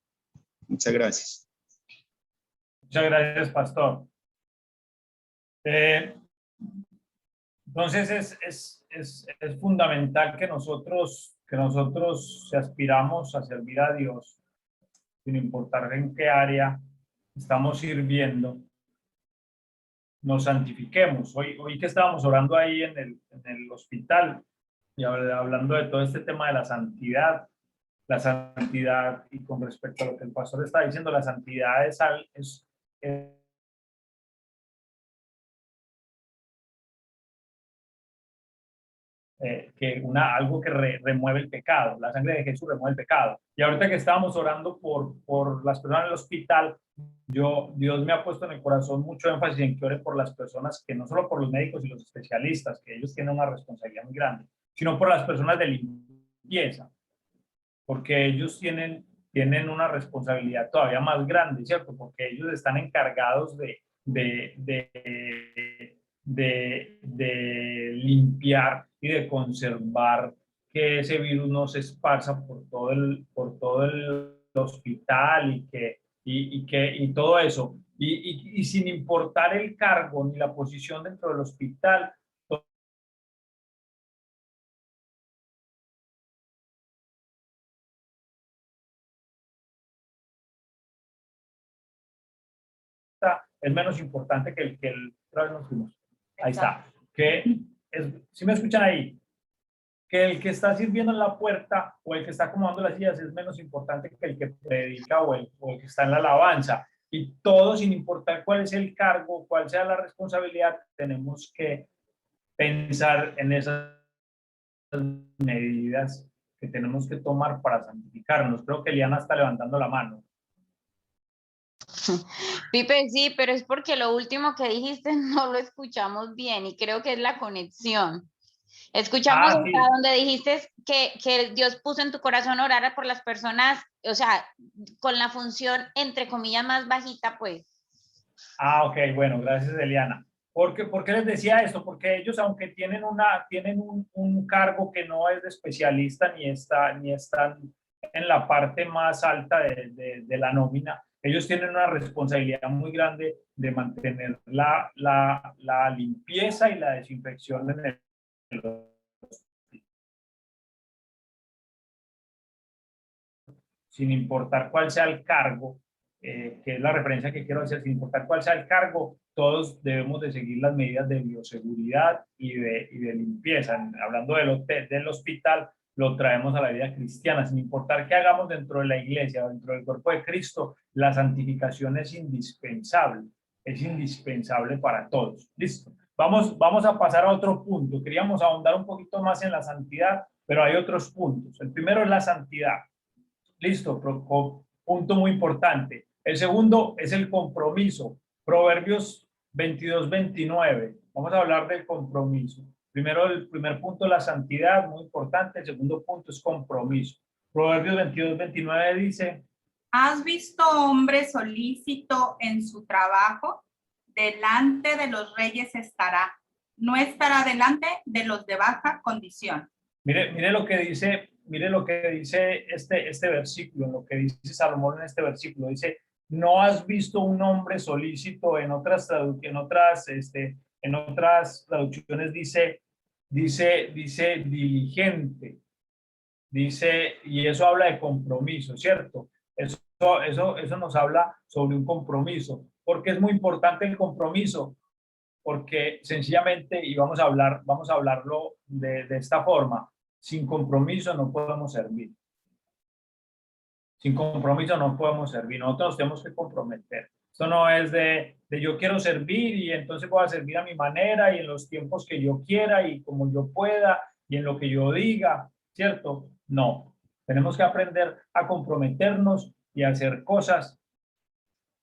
Muchas gracias.
Muchas gracias, pastor. Entonces es fundamental que nosotros si aspiramos a servir a Dios, sin importar en qué área estamos sirviendo, nos santifiquemos. Hoy que estábamos orando ahí en el hospital y hablando de todo este tema de la santidad, y con respecto a lo que el pastor está diciendo, la santidad es algo que remueve el pecado. La sangre de Jesús remueve el pecado. Y ahorita que estábamos orando por las personas en el hospital, Dios me ha puesto en el corazón mucho énfasis en que ore por las personas, que no solo por los médicos y los especialistas, que ellos tienen una responsabilidad muy grande, sino por las personas de limpieza, porque ellos tienen una responsabilidad todavía más grande, ¿cierto? Porque ellos están encargados de limpiar y de conservar que ese virus no se esparza por todo el hospital y todo eso. Y sin importar el cargo ni la posición dentro del hospital, es menos importante que el otra vez nos fuimos. Ahí está. Que ¿sí me escuchan ahí? Que el que está sirviendo en la puerta o el que está acomodando las sillas es menos importante que el que predica o el que está en la alabanza. Y todos, sin importar cuál es el cargo, cuál sea la responsabilidad, tenemos que pensar en esas medidas que tenemos que tomar para santificarnos. Creo que Eliana está levantando la mano.
Pipe, sí, pero es porque lo último que dijiste no lo escuchamos bien y creo que es la conexión. Escuchamos
Ah,
hasta
sí.
donde dijiste que Dios puso en tu corazón orar por las personas, o sea, con la función entre comillas más bajita, pues.
Ah, ok, bueno, gracias Eliana. ¿Por qué les decía esto? Porque ellos, aunque tienen un cargo que no es de especialista ni están en la parte más alta de la nómina, ellos tienen una responsabilidad muy grande de mantener la limpieza y la desinfección en el sin importar cuál sea el cargo, que es la referencia que quiero hacer, sin importar cuál sea el cargo, todos debemos de seguir las medidas de bioseguridad y de limpieza. Hablando del hospital, lo traemos a la vida cristiana, sin importar qué hagamos dentro de la iglesia, dentro del cuerpo de Cristo, la santificación es indispensable para todos. Listo. Vamos a pasar a otro punto. Queríamos ahondar un poquito más en la santidad, pero hay otros puntos. El primero es la santidad. Listo, punto muy importante. El segundo es el compromiso. Proverbios 22-29. Vamos a hablar del compromiso. Primero, el primer punto, la santidad, muy importante. El segundo punto es compromiso. Proverbios 22-29 dice:
¿Has visto hombre solícito en su trabajo? Delante de los reyes estará. No estará delante de los de baja condición.
Mire lo que dice este versículo, lo que dice Salomón en este versículo. Dice: no has visto un hombre solícito. En otras traducciones dice diligente. Dice, y eso habla de compromiso, ¿cierto? Eso nos habla sobre un compromiso. ¿Por qué es muy importante el compromiso? Porque sencillamente, y vamos a hablarlo de esta forma, sin compromiso no podemos servir. Sin compromiso no podemos servir. Nosotros nos tenemos que comprometer. Esto no es de yo quiero servir y entonces voy a servir a mi manera y en los tiempos que yo quiera y como yo pueda y en lo que yo diga, ¿cierto? No. Tenemos que aprender a comprometernos y a hacer cosas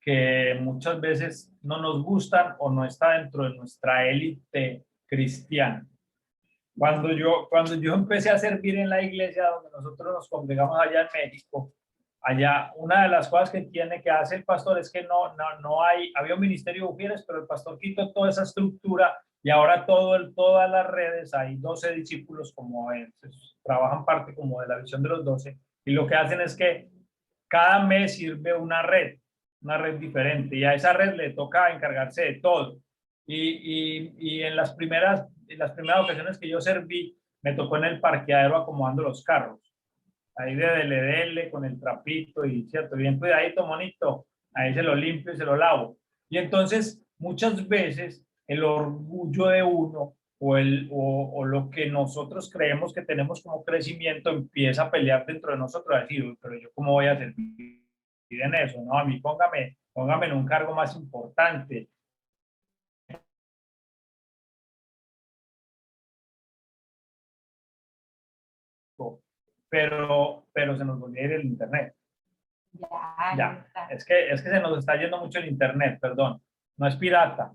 que muchas veces no nos gustan o no está dentro de nuestra élite cristiana. Cuando yo empecé a servir en la iglesia donde nosotros nos congregamos allá en México, allá una de las cosas que hace el pastor es que había un ministerio de mujeres, pero el pastor quitó toda esa estructura y ahora todas las redes, hay 12 discípulos trabajan parte como de la visión de los 12 y lo que hacen es que cada mes sirve una red diferente y a esa red le toca encargarse de todo. Y en las primeras ocasiones que yo serví, me tocó en el parqueadero acomodando los carros. Ahí de dele con el trapito y cierto, bien cuidadito, monito. Ahí se lo limpio y se lo lavo. Y entonces, muchas veces, el orgullo de uno o lo que nosotros creemos que tenemos como crecimiento empieza a pelear dentro de nosotros, a decir, pero yo cómo voy a servir en eso, ¿no? A mí póngame en un cargo más importante. Pero se nos volvió a ir el internet. Ya. Es que se nos está yendo mucho el internet, perdón. No es pirata.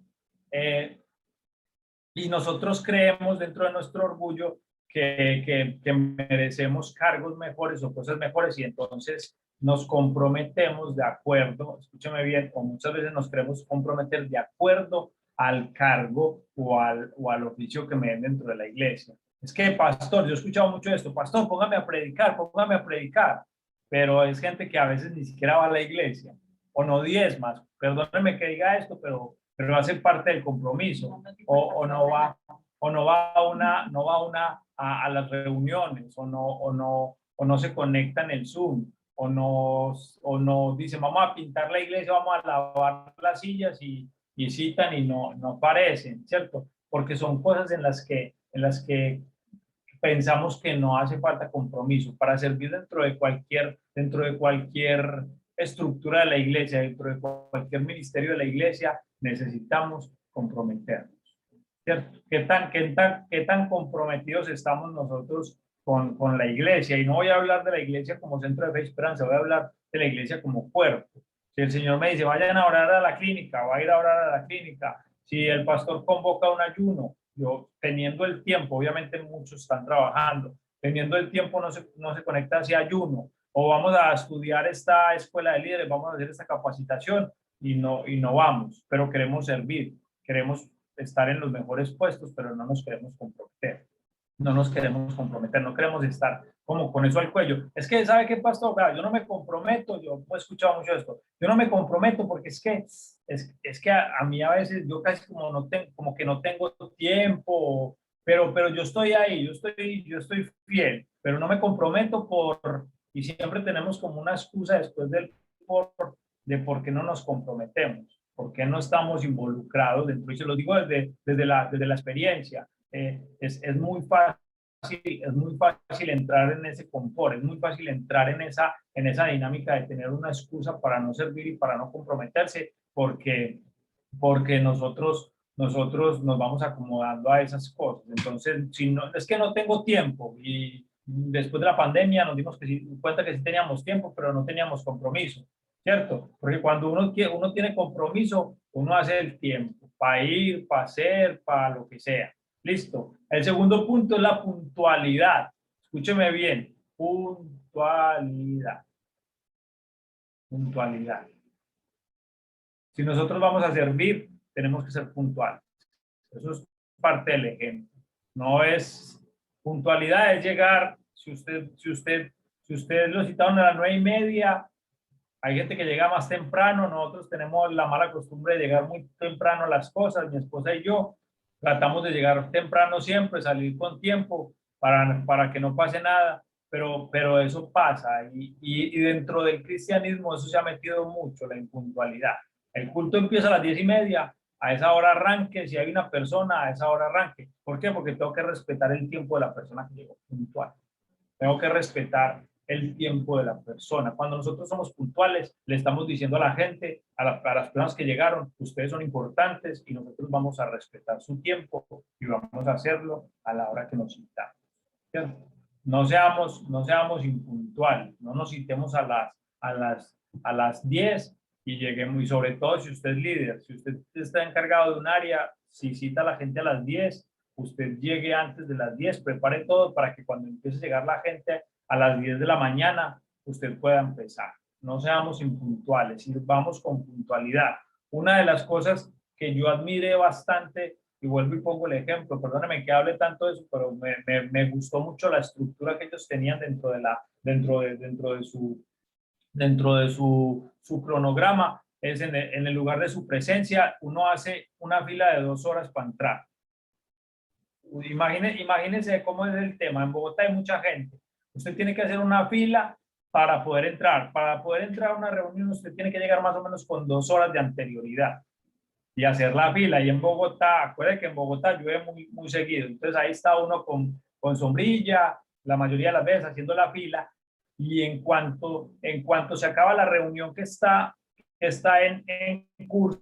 Y nosotros creemos dentro de nuestro orgullo que merecemos cargos mejores o cosas mejores y entonces nos comprometemos de acuerdo, escúchame bien, o muchas veces nos queremos comprometer de acuerdo al cargo o al oficio que me den dentro de la iglesia. Es que, pastor, yo he escuchado mucho esto, pastor, póngame a predicar, pero es gente que a veces ni siquiera va a la iglesia, o no diezmas, perdónenme que diga esto, pero hace parte del compromiso, o no va a las reuniones, o no se conecta en el Zoom, o no dice, vamos a pintar la iglesia, vamos a lavar las sillas y y citan y no aparecen, ¿cierto? Porque son cosas en las que pensamos que no hace falta compromiso. Para servir dentro de cualquier estructura de la iglesia, dentro de cualquier ministerio de la iglesia, necesitamos comprometernos, ¿cierto? ¿Qué tan comprometidos estamos nosotros con la iglesia? Y no voy a hablar de la iglesia como centro de fe y esperanza, voy a hablar de la iglesia como cuerpo. Si el Señor me dice, vayan a orar a la clínica, va a ir a orar a la clínica. Si el pastor convoca un ayuno, yo teniendo el tiempo, obviamente muchos están trabajando, teniendo el tiempo no se conecta hacia ayuno, o vamos a estudiar esta escuela de líderes, vamos a hacer esta capacitación y no vamos, pero queremos servir, queremos estar en los mejores puestos, pero no nos queremos comprometer. No nos queremos comprometer, no queremos estar como con eso al cuello. Es que, ¿sabe qué, pastor? Yo no me comprometo, yo he escuchado mucho esto, yo no me comprometo porque es que a mí a veces yo casi como que no tengo tiempo, pero yo estoy ahí, yo estoy fiel, pero no me comprometo y siempre tenemos como una excusa después de por qué no nos comprometemos, por qué no estamos involucrados dentro, y se lo digo desde la experiencia. Es muy fácil entrar en ese confort, es muy fácil entrar en esa dinámica de tener una excusa para no servir y para no comprometerse, porque nosotros nos vamos acomodando a esas cosas. Entonces, si no, es que no tengo tiempo, y después de la pandemia nos dimos cuenta que sí teníamos tiempo, pero no teníamos compromiso, ¿cierto? Porque cuando uno tiene compromiso, uno hace el tiempo para ir, para hacer, para lo que sea. Listo. El segundo punto es la puntualidad. Escúcheme bien. Puntualidad. Puntualidad. Si nosotros vamos a servir, tenemos que ser puntuales. Eso es parte del ejemplo. No es puntualidad, es llegar. Si ustedes lo citaron a las 9:30, hay gente que llega más temprano. Nosotros tenemos la mala costumbre de llegar muy temprano a las cosas, mi esposa y yo. Tratamos de llegar temprano siempre, salir con tiempo para que no pase nada, pero eso pasa y dentro del cristianismo eso se ha metido mucho, la impuntualidad. El culto empieza a las 10:30, a esa hora arranque, si hay una persona, a esa hora arranque. ¿Por qué? Porque tengo que respetar el tiempo de la persona que llegó puntual. Tengo que respetar el tiempo de la persona. Cuando nosotros somos puntuales, le estamos diciendo a la gente, a las personas que llegaron, ustedes son importantes y nosotros vamos a respetar su tiempo y vamos a hacerlo a la hora que nos citamos. No seamos impuntuales, no nos citemos a las 10 y lleguemos, y sobre todo si usted es líder, si usted está encargado de un área, si cita a la gente a las 10, usted llegue antes de las 10, prepare todo para que cuando empiece a llegar la gente a las 10 de la mañana, usted pueda empezar. No seamos impuntuales, vamos con puntualidad. Una de las cosas que yo admiré bastante, y vuelvo y pongo el ejemplo, perdóneme que hable tanto de eso, pero me gustó mucho la estructura que ellos tenían dentro de su cronograma, es en el lugar de su presencia, uno hace una fila de 2 horas para entrar. Imagínense cómo es el tema. En Bogotá hay mucha gente. Usted tiene que hacer una fila para poder entrar. Para poder entrar a una reunión, usted tiene que llegar más o menos con 2 horas de anterioridad y hacer la fila. Y en Bogotá, acuérdense que en Bogotá llueve muy seguido. Entonces ahí está uno con sombrilla, la mayoría de las veces haciendo la fila. Y en cuanto se acaba la reunión que está en curso,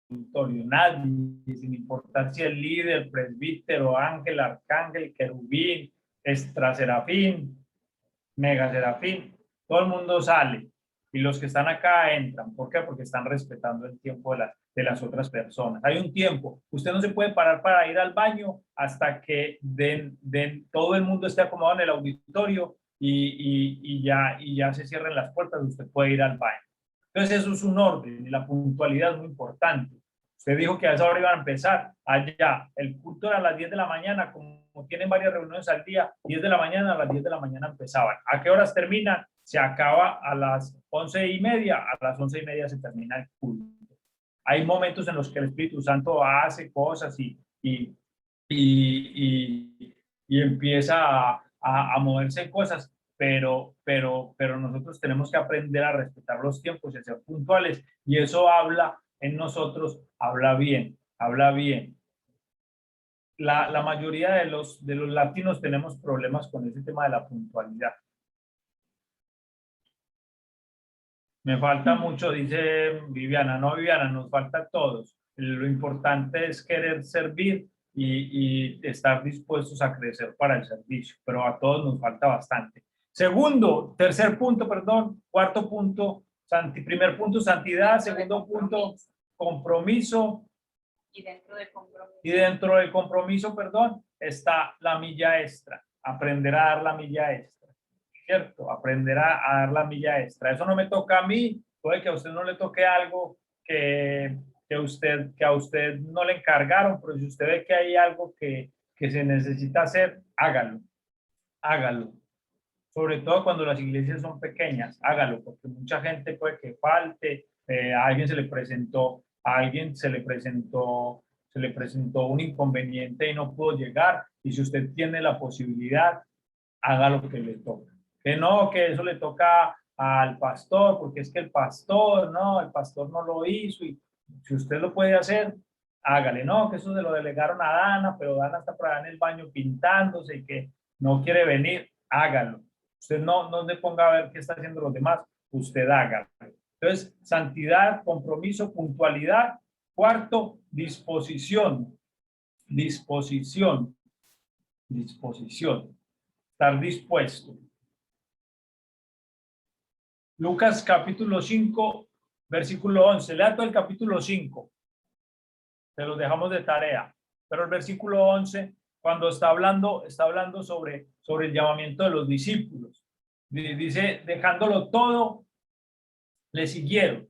nadie, sin importar si el líder, presbítero, ángel, arcángel, querubín, extra serafín, mega serafín, todo el mundo sale y los que están acá entran. ¿Por qué? Porque están respetando el tiempo de las otras personas. Hay un tiempo. Usted no se puede parar para ir al baño hasta que todo el mundo esté acomodado en el auditorio y ya se cierren las puertas. Usted puede ir al baño. Entonces eso es un orden y la puntualidad es muy importante. Usted dijo que a esa hora iban a empezar. Allá, el culto era a las 10 de la mañana, como tienen varias reuniones al día, 10 de la mañana, a las 10 de la mañana empezaban. ¿A qué horas terminan? Se acaba a las 11:30, a las 11:30 se termina el culto. Hay momentos en los que el Espíritu Santo hace cosas y empieza a moverse cosas, pero nosotros tenemos que aprender a respetar los tiempos y a ser puntuales, y eso habla en nosotros, habla bien, habla bien. La mayoría de los latinos tenemos problemas con ese tema de la puntualidad. Me falta mucho, dice Viviana. No, Viviana, nos falta a todos. Lo importante es querer servir y estar dispuestos a crecer para el servicio, pero a todos nos falta bastante. Tercer punto, perdón, cuarto punto, primer punto, santidad, segundo punto, compromiso.
Y dentro del compromiso.
Y dentro del compromiso, perdón, está la milla extra, aprender a dar la milla extra, ¿cierto? Aprender a dar la milla extra. Eso no me toca a mí, puede que a usted no le toque algo que a usted no le encargaron, pero si usted ve que hay algo que se necesita hacer, hágalo, hágalo. Sobre todo cuando las iglesias son pequeñas, hágalo, porque mucha gente puede que falte, a alguien se le presentó un inconveniente y no pudo llegar, y si usted tiene la posibilidad, haga lo que le toca. Que no, que eso le toca al pastor, porque es que el pastor no lo hizo, y si usted lo puede hacer, hágale. No, que eso se lo delegaron a Dana, pero Dana está por allá en el baño pintándose y que no quiere venir, hágalo. Usted no se ponga a ver qué está haciendo los demás, usted hágalo. Entonces, santidad, compromiso, puntualidad. Cuarto, disposición. Disposición. Disposición. Estar dispuesto. Lucas capítulo 5, versículo 11. Lea todo el capítulo 5. Se los dejamos de tarea. Pero el versículo 11, cuando está hablando sobre el llamamiento de los discípulos. Dice, dejándolo todo, le siguieron,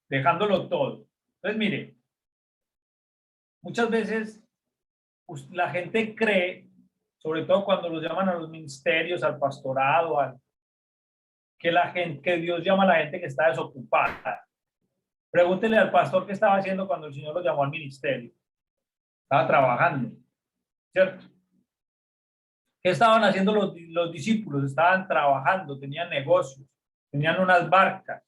dejándolo todo. Entonces, mire, muchas veces la gente cree, sobre todo cuando los llaman a los ministerios, al pastorado, que Dios llama a la gente que está desocupada. Pregúntele al pastor qué estaba haciendo cuando el Señor lo llamó al ministerio. Estaba trabajando, ¿cierto? ¿Qué estaban haciendo los discípulos? Estaban trabajando, tenían negocios, tenían unas barcas,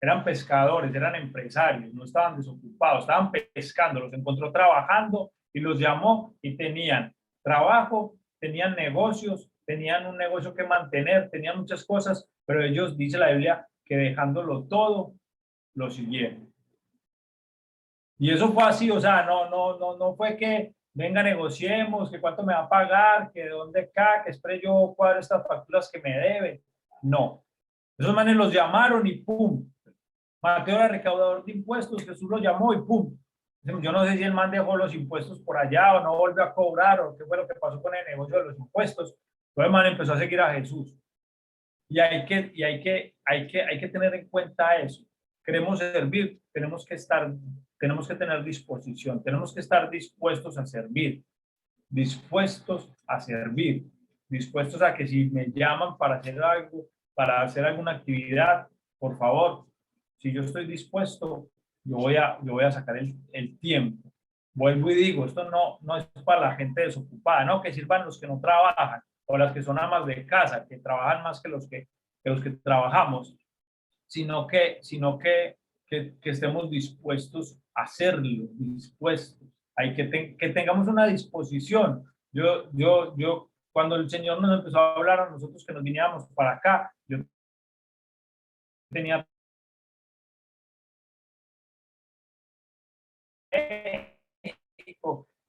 eran pescadores, eran empresarios, no estaban desocupados, estaban pescando, los encontró trabajando y los llamó y tenían trabajo, tenían negocios, tenían un negocio que mantener, tenían muchas cosas, pero ellos, dice la Biblia, que dejándolo todo, lo siguieron. Y eso fue así, o sea, no fue que venga, negociemos, que cuánto me va a pagar, que de dónde acá, que espere yo cuadro estas facturas que me deben. No. Esos manes los llamaron y pum. Mateo era recaudador de impuestos, Jesús lo llamó y pum. Yo no sé si el man dejó los impuestos por allá o no volvió a cobrar o qué fue lo que pasó con el negocio de los impuestos. Pero el man empezó a seguir a Jesús. Y hay que tener en cuenta eso. Queremos servir, tenemos que tener disposición, tenemos que estar dispuestos a servir, dispuestos a que si me llaman para hacer algo, para hacer alguna actividad, por favor, si yo estoy dispuesto, yo voy a sacar el tiempo. Vuelvo y digo, esto no es para la gente desocupada, no que sirvan los que no trabajan o las que son amas de casa, que trabajan más que los que trabajamos, sino que estemos dispuestos a hacerlo, dispuestos. Hay que tengamos una disposición. Yo, cuando el Señor nos empezó a hablar a nosotros que nos viniéramos para acá, yo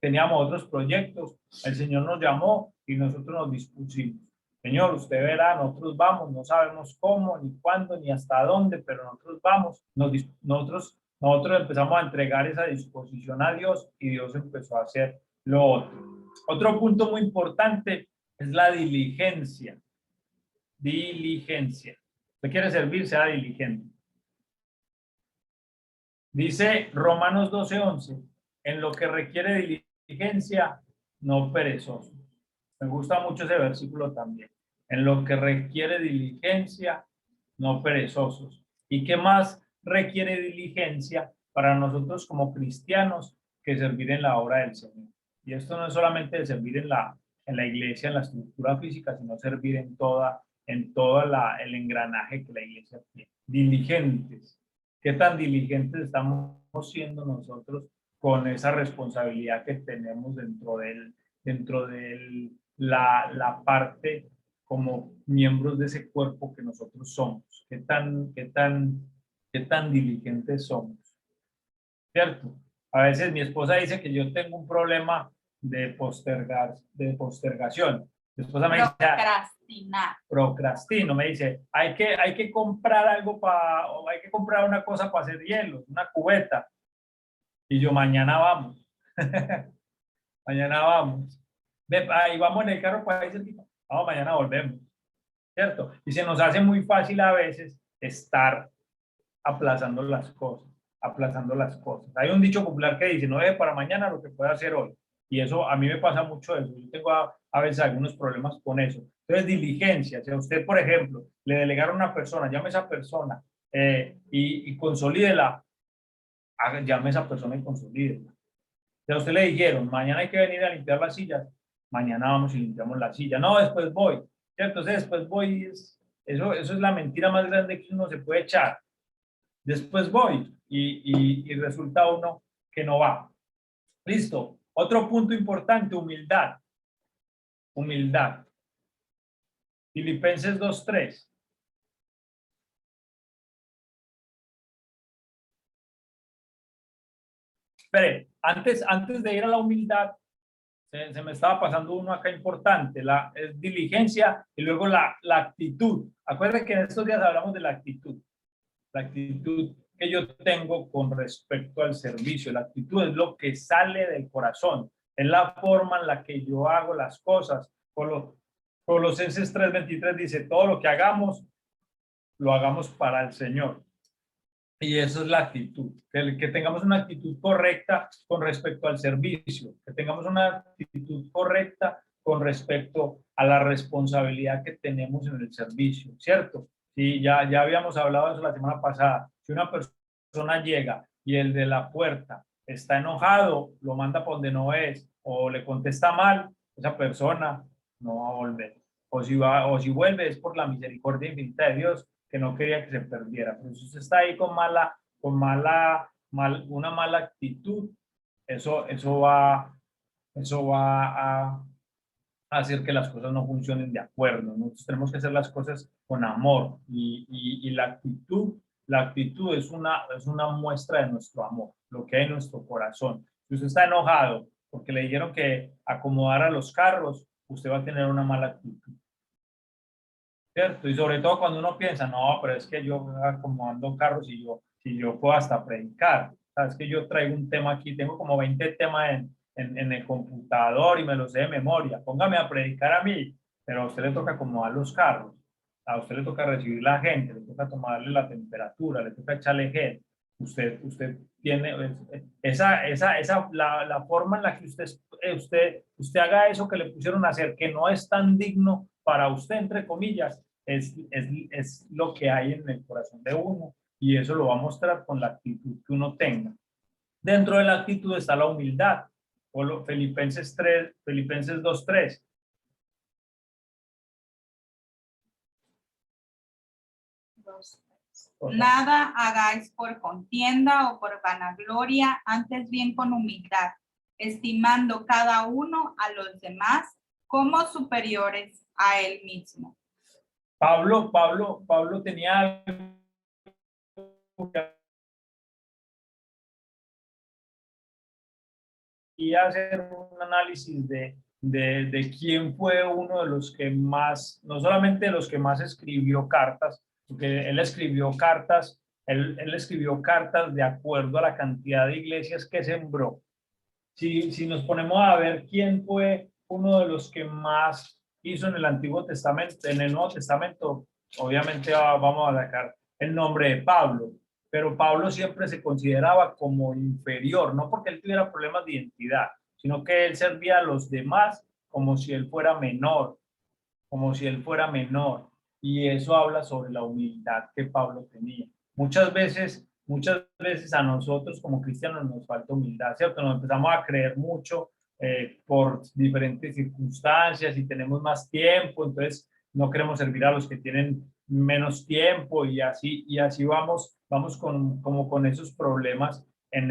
teníamos otros proyectos, el Señor nos llamó y nosotros nos dispusimos. Señor, usted verá, nosotros vamos, no sabemos cómo, ni cuándo, ni hasta dónde, pero nosotros vamos, nosotros empezamos a entregar esa disposición a Dios y Dios empezó a hacer lo otro. Otro punto muy importante es la diligencia. Diligencia. Usted quiere servir, sea diligente. Dice Romanos 12:11, en lo que requiere diligencia, no perezoso. Me gusta mucho ese versículo también. En lo que requiere diligencia, no perezosos. ¿Y qué más requiere diligencia para nosotros como cristianos que servir en la obra del Señor? Y esto no es solamente de servir en la iglesia, en la estructura física, sino servir en toda en todo el engranaje que la iglesia tiene. Diligentes. ¿Qué tan diligentes estamos siendo nosotros con esa responsabilidad que tenemos dentro de la parte como miembros de ese cuerpo que nosotros somos? ¿Qué tan diligentes somos? ¿Cierto? A veces mi esposa dice que yo tengo un problema de postergación. Mi esposa me dice,
Procrastinar.
procrastino, me dice, hay que comprar algo o hay que comprar una cosa para hacer hielo, una cubeta. Y yo, mañana vamos. Mañana vamos. Ahí vamos en el carro para ese tipo. Vamos, mañana volvemos. ¿Cierto? Y se nos hace muy fácil a veces estar aplazando las cosas. Hay un dicho popular que dice, no deje para mañana lo que pueda hacer hoy. Y eso, a mí me pasa mucho eso. Yo tengo a veces algunos problemas con eso. Entonces, diligencia. Si a usted, por ejemplo, le delegaron a una persona, llame a esa persona y consolídela. Llame a esa persona y consolídela. Si a usted le dijeron, mañana hay que venir a limpiar las sillas, mañana vamos y limpiamos la silla. No, después voy. ¿Cierto? Entonces, después voy. Eso es la mentira más grande que uno se puede echar. Después voy y resulta uno que no va. Listo. Otro punto importante, humildad. Humildad. Filipenses 2:3. Espere, antes de ir a la humildad, se me estaba pasando uno acá importante, la diligencia y luego la actitud. Acuérdense que en estos días hablamos de la actitud que yo tengo con respecto al servicio. La actitud es lo que sale del corazón, es la forma en la que yo hago las cosas. Colosenses 3:23 dice, todo lo que hagamos, lo hagamos para el Señor. Y eso es la actitud, que tengamos una actitud correcta con respecto al servicio, que tengamos una actitud correcta con respecto a la responsabilidad que tenemos en el servicio, ¿cierto? Sí, ya habíamos hablado de eso la semana pasada. Si una persona llega y el de la puerta está enojado, lo manda por donde no es, o le contesta mal, esa persona no va a volver. O si vuelve es por la misericordia infinita de Dios, que no quería que se perdiera. Pero si usted está ahí con una mala actitud, eso va a hacer que las cosas no funcionen de acuerdo. Nosotros tenemos que hacer las cosas con amor y la actitud es una muestra de nuestro amor, lo que hay en nuestro corazón. Si usted está enojado porque le dijeron que acomodara los carros, usted va a tener una mala actitud. ¿Cierto? Y sobre todo cuando uno piensa, no, pero es que yo acomodando carros y yo puedo hasta predicar. Sabes que yo traigo un tema aquí, tengo como 20 temas en el computador y me los sé de memoria. Póngame a predicar a mí, pero a usted le toca acomodar los carros, a usted le toca recibir la gente, le toca tomarle la temperatura, le toca echarle gel. Usted tiene la forma en la que usted haga eso que le pusieron a hacer, que no es tan digno para usted, entre comillas, es lo que hay en el corazón de uno, y eso lo va a mostrar con la actitud que uno tenga. Dentro de la actitud está la humildad, o Filipenses 2:3.
Nada hagáis por contienda o por vanagloria, antes bien con humildad, estimando cada uno a los demás como superiores a él mismo.
Pablo tenía algo y hacer un análisis de quién fue uno de los que más, no solamente de los que más escribió cartas, porque él escribió cartas de acuerdo a la cantidad de iglesias que sembró. Si nos ponemos a ver quién fue uno de los que más hizo en el Antiguo Testamento, en el Nuevo Testamento, obviamente vamos a sacar el nombre de Pablo, pero Pablo siempre se consideraba como inferior, no porque él tuviera problemas de identidad, sino que él servía a los demás como si él fuera menor, y eso habla sobre la humildad que Pablo tenía. Muchas veces a nosotros como cristianos nos falta humildad, ¿cierto? Nos empezamos a creer mucho por diferentes circunstancias y tenemos más tiempo, entonces no queremos servir a los que tienen menos tiempo y así vamos como con esos problemas en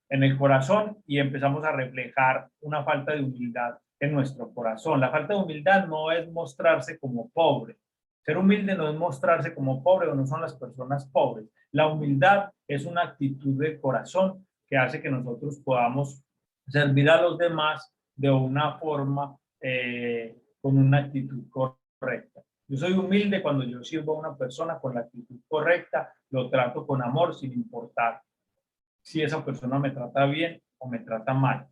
el corazón y empezamos a reflejar una falta de humildad en nuestro corazón. La falta de humildad no es mostrarse como pobre. Ser humilde no es mostrarse como pobre o no son las personas pobres. La humildad es una actitud de corazón que hace que nosotros podamos servir a los demás de una forma, con una actitud correcta. Yo soy humilde cuando yo sirvo a una persona con la actitud correcta, lo trato con amor sin importar si esa persona me trata bien o me trata mal.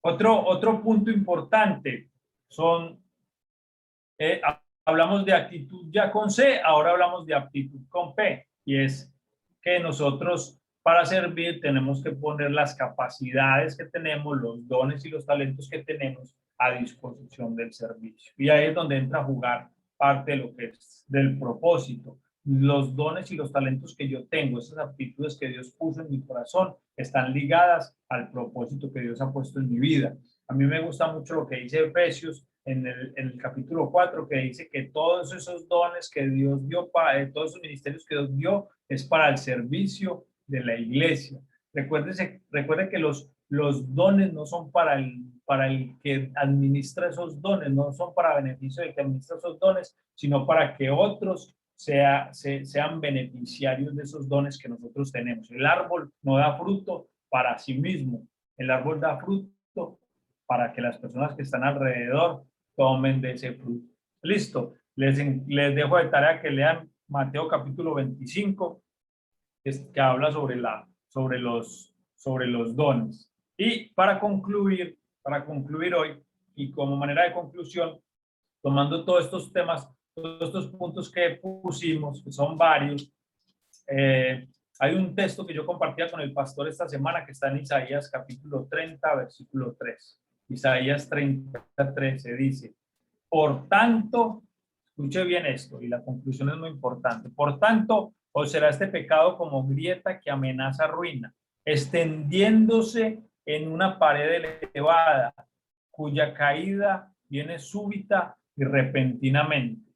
Otro punto importante son, hablamos de actitud ya con C, ahora hablamos de aptitud con P, y es que nosotros para servir tenemos que poner las capacidades que tenemos, los dones y los talentos que tenemos a disposición del servicio. Y ahí es donde entra a jugar parte de lo que es del propósito. Los dones y los talentos que yo tengo, esas aptitudes que Dios puso en mi corazón, están ligadas al propósito que Dios ha puesto en mi vida. A mí me gusta mucho lo que dice Efesios en el capítulo 4, que dice que todos esos dones que Dios dio, todos esos ministerios que Dios dio, es para el servicio de la iglesia. Recuerde que los dones no son para el que administra esos dones, no son para beneficio del que administra esos dones, sino para que otros sean beneficiarios de esos dones que nosotros tenemos. El árbol no da fruto para sí mismo, el árbol da fruto para que las personas que están alrededor tomen de ese fruto. Listo, les dejo de tarea que lean Mateo capítulo 25, que habla sobre los dones. Y para concluir hoy, y como manera de conclusión, tomando todos estos temas, todos estos puntos que pusimos, que son varios, hay un texto que yo compartía con el pastor esta semana que está en Isaías capítulo 30, versículo 3. Isaías 30, 13 dice: por tanto, escuche bien esto, y la conclusión es muy importante. Por tanto, os será este pecado como grieta que amenaza ruina, extendiéndose en una pared elevada, cuya caída viene súbita y repentinamente.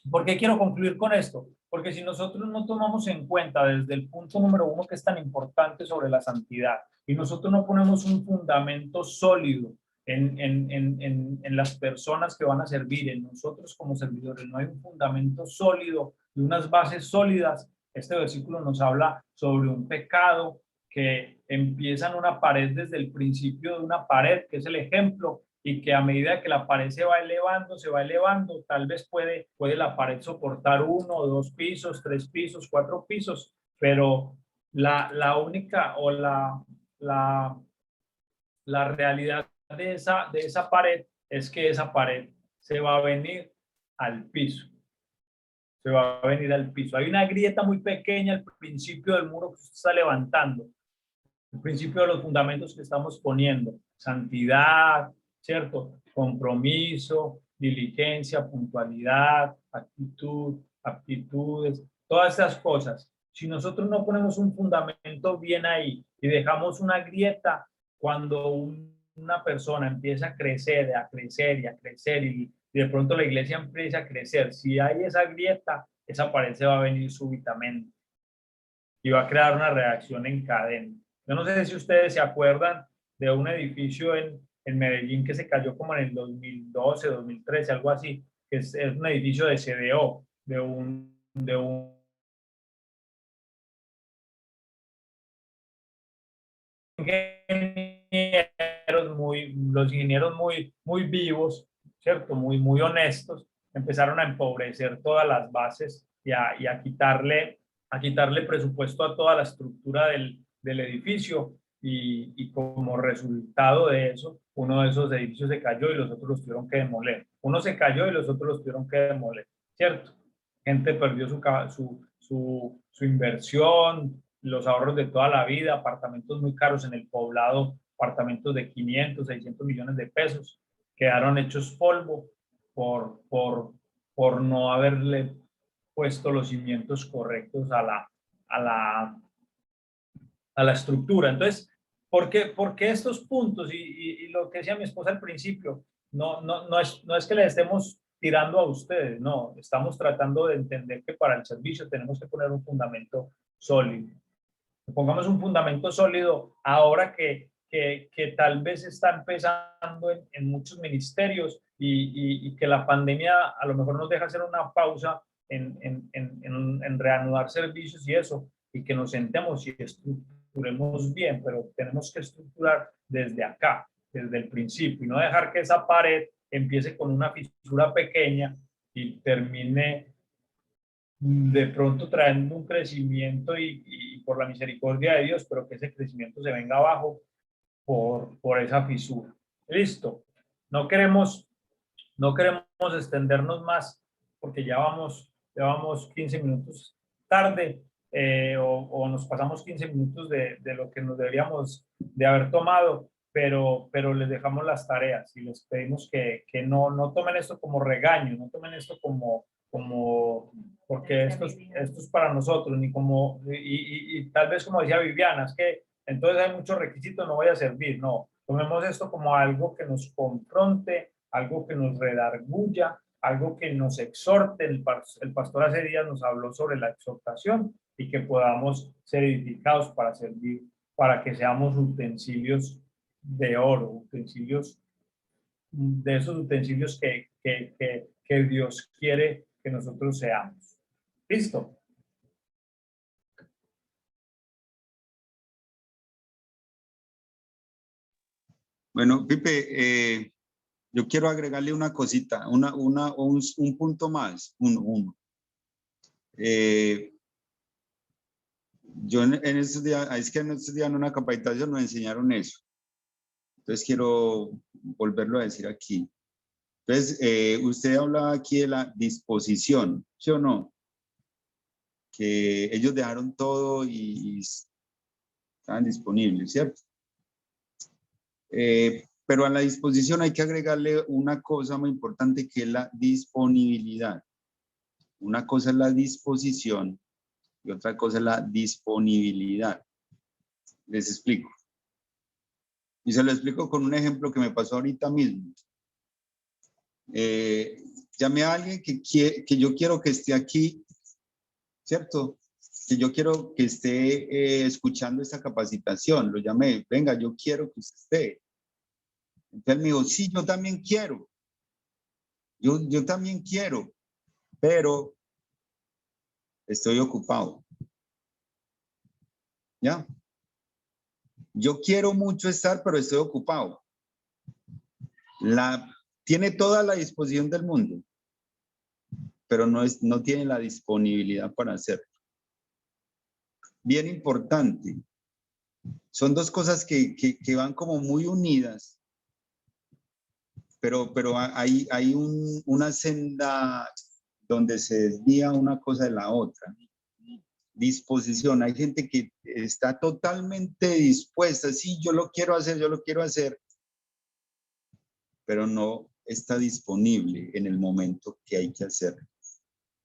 ¿Por qué quiero concluir con esto? Porque si nosotros no tomamos en cuenta desde el punto número 1 que es tan importante sobre la santidad, y nosotros no ponemos un fundamento sólido en las personas que van a servir, en nosotros como servidores, no hay un fundamento sólido y unas bases sólidas, este versículo nos habla sobre un pecado que empieza en una pared desde el principio de una pared, que es el ejemplo, y que a medida que la pared se va elevando, tal vez puede la pared soportar 1 o 2 pisos, 3 pisos, 4 pisos, pero la única o la realidad de esa pared es que esa pared se va a venir al piso. Se va a venir al piso. Hay una grieta muy pequeña al principio del muro que se está levantando. El principio de los fundamentos que estamos poniendo. Santidad, ¿cierto? Compromiso, diligencia, puntualidad, actitud, aptitudes, todas esas cosas. Si nosotros no ponemos un fundamento bien ahí y dejamos una grieta, cuando una persona empieza a crecer y de pronto la iglesia empieza a crecer, si hay esa grieta, esa pared se va a venir súbitamente y va a crear una reacción en cadena. Yo no sé si ustedes se acuerdan de un edificio en Medellín que se cayó como en el 2012, 2013, algo así, que es un edificio de CDO, de un los ingenieros muy vivos, ¿cierto? Muy honestos, empezaron a empobrecer todas las bases y a quitarle presupuesto a toda la estructura del edificio y como resultado de eso, uno de esos edificios se cayó y los otros los tuvieron que demoler. Uno se cayó y los otros los tuvieron que demoler, ¿cierto? Gente perdió su inversión, los ahorros de toda la vida, apartamentos muy caros en el poblado, apartamentos de 500, 600 millones de pesos, quedaron hechos polvo por no haberle puesto los cimientos correctos a la estructura. Entonces, ¿por qué estos puntos? Y lo que decía mi esposa al principio, no es que le estemos tirando a ustedes, no, estamos tratando de entender que para el servicio tenemos que poner un fundamento sólido. Pongamos un fundamento sólido ahora que tal vez está empezando en muchos ministerios y que la pandemia a lo mejor nos deja hacer una pausa en reanudar servicios y eso, y que nos sentemos y estructuremos bien, pero tenemos que estructurar desde acá, desde el principio, y no dejar que esa pared empiece con una fisura pequeña y termine de pronto trayendo un crecimiento y por la misericordia de Dios, pero que ese crecimiento se venga abajo por esa fisura. Listo. No queremos extendernos más porque ya vamos 15 minutos tarde o nos pasamos 15 minutos de lo que nos deberíamos de haber tomado, pero les dejamos las tareas y les pedimos que no tomen esto como regaño, no tomen esto como porque esto es para nosotros, ni como, y tal vez como decía Viviana, es que entonces hay muchos requisitos, no voy a servir, no, tomemos esto como algo que nos confronte, algo que nos redarguya, algo que nos exhorte. El pastor hace días nos habló sobre la exhortación y que podamos ser edificados para servir, para que seamos utensilios de oro, utensilios de esos utensilios que Dios quiere que nosotros seamos. ¿Listo?
Bueno, Pipe, yo quiero agregarle una cosita, un punto más, uno. Yo en estos días, es que en estos días en una capacitación nos enseñaron eso. Entonces quiero volverlo a decir aquí. Entonces, usted hablaba aquí de la disposición, ¿sí o no? Que ellos dejaron todo y estaban disponibles, ¿cierto? Pero a la disposición hay que agregarle una cosa muy importante que es la disponibilidad. Una cosa es la disposición y otra cosa es la disponibilidad. Les explico. Y se lo explico con un ejemplo que me pasó ahorita mismo. Llamé a alguien que yo quiero que esté aquí, ¿cierto? Que yo quiero que esté escuchando esta capacitación. Lo llamé, venga, yo quiero que usted esté. Entonces me dijo, sí, yo también quiero. Yo también quiero, pero estoy ocupado. ¿Ya? Yo quiero mucho estar, pero estoy ocupado. Tiene toda la disposición del mundo, pero no tiene la disponibilidad para hacerlo. Bien importante. Son dos cosas que van como muy unidas, pero hay una senda donde se desvía una cosa de la otra. Disposición. Hay gente que está totalmente dispuesta. Sí, yo lo quiero hacer, pero no está disponible en el momento que hay que hacerlo.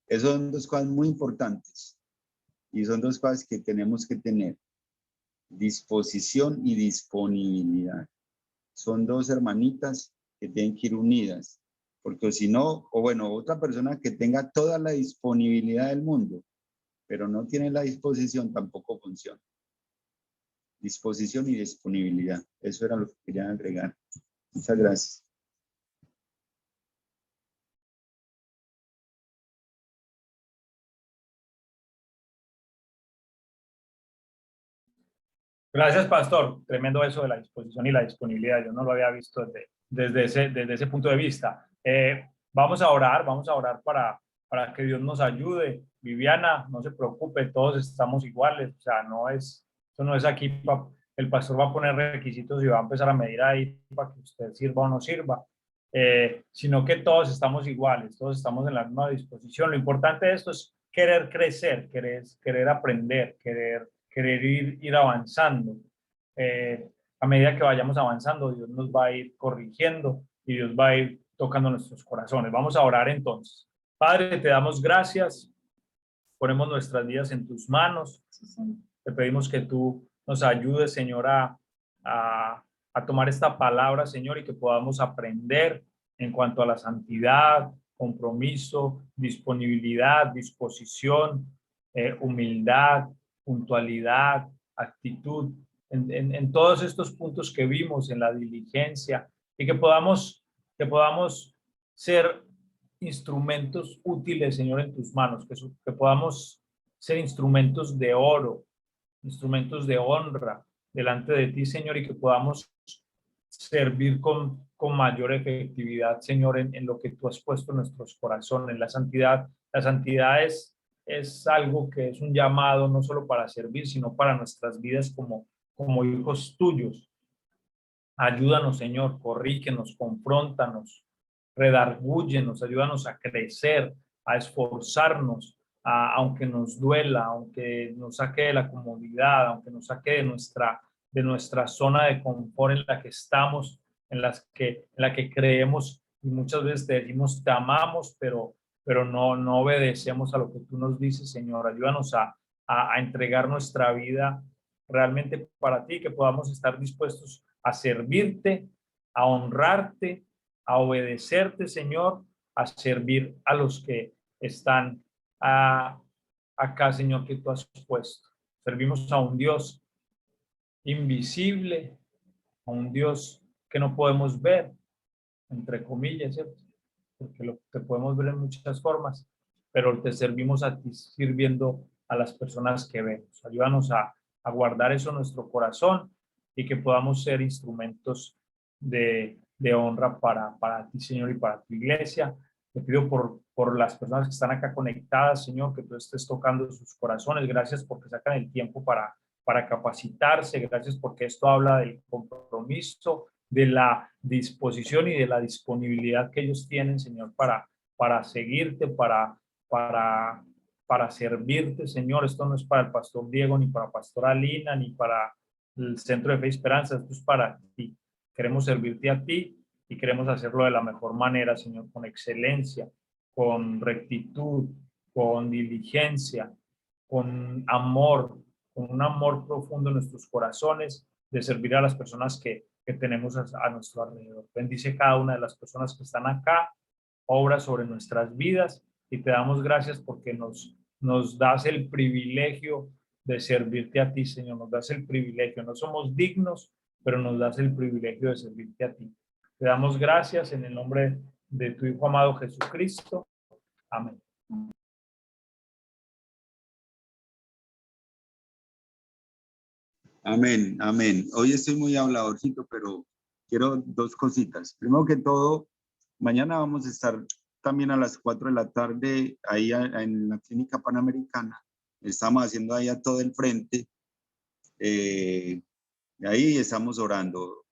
Esas son dos cosas muy importantes y son dos cosas que tenemos que tener. Disposición y disponibilidad. Son dos hermanitas que tienen que ir unidas, porque si no, o bueno, otra persona que tenga toda la disponibilidad del mundo, pero no tiene la disposición, tampoco funciona. Disposición y disponibilidad. Eso era lo que quería agregar. Muchas gracias.
Gracias, pastor. Tremendo eso de la disposición y la disponibilidad. Yo no lo había visto desde ese punto de vista. Vamos a orar para que Dios nos ayude. Viviana, no se preocupe, todos estamos iguales. O sea, esto no es aquí, el pastor va a poner requisitos y va a empezar a medir ahí para que usted sirva o no sirva. Sino que todos estamos iguales, todos estamos en la misma disposición. Lo importante de esto es querer crecer, querer aprender, querer ir avanzando. A medida que vayamos avanzando, Dios nos va a ir corrigiendo y Dios va a ir tocando nuestros corazones. Vamos a orar entonces. Padre, te damos gracias, ponemos nuestras vidas en tus manos. Te pedimos que tú nos ayudes, Señor, a tomar esta palabra, Señor, y que podamos aprender en cuanto a la santidad, compromiso, disponibilidad, disposición, humildad, puntualidad, actitud, en todos estos puntos que vimos, en la diligencia, y que podamos ser instrumentos útiles, Señor, en tus manos, que podamos ser instrumentos de oro, instrumentos de honra delante de ti, Señor, y que podamos servir con mayor efectividad, Señor, en lo que tú has puesto en nuestros corazones. La santidad es algo que es un llamado no solo para servir, sino para nuestras vidas como hijos tuyos. Ayúdanos, Señor, corrígenos, confróntanos, redargúyenos, ayúdanos a crecer, a esforzarnos, aunque nos duela, aunque nos saque de la comodidad, aunque nos saque de nuestra zona de confort en la que estamos, en la que creemos, y muchas veces te decimos te amamos, pero no obedecemos a lo que tú nos dices, Señor. Ayúdanos a entregar nuestra vida realmente para ti, que podamos estar dispuestos a servirte, a honrarte, a obedecerte, Señor, a servir a los que están acá, Señor, que tú has puesto. Servimos a un Dios invisible, a un Dios que no podemos ver, entre comillas, ¿cierto? Porque te podemos ver en muchas formas, pero te servimos a ti sirviendo a las personas que vemos. Ayúdanos a guardar eso en nuestro corazón y que podamos ser instrumentos de honra para ti, Señor, y para tu iglesia. Te pido por las personas que están acá conectadas, Señor, que tú estés tocando sus corazones. Gracias porque sacan el tiempo para capacitarse. Gracias porque esto habla del compromiso, de la disposición y de la disponibilidad que ellos tienen, Señor, para seguirte, para servirte, Señor. Esto no es para el pastor Diego, ni para pastora Lina, ni para el Centro de Fe y Esperanza. Esto es para ti. Queremos servirte a ti y queremos hacerlo de la mejor manera, Señor, con excelencia, con rectitud, con diligencia, con amor, con un amor profundo en nuestros corazones, de servir a las personas que tenemos a nuestro alrededor. Bendice cada una de las personas que están acá, obra sobre nuestras vidas, y te damos gracias porque nos das el privilegio de servirte a ti, Señor. Nos das el privilegio. No somos dignos, pero nos das el privilegio de servirte a ti. Te damos gracias en el nombre de tu Hijo amado Jesucristo. Amén.
Amén, amén. Hoy estoy muy habladorcito, pero quiero dos cositas. Primero que todo, mañana vamos a estar también a las 4 de la tarde ahí en la Clínica Panamericana. Estamos haciendo ahí a todo el frente. Ahí estamos orando,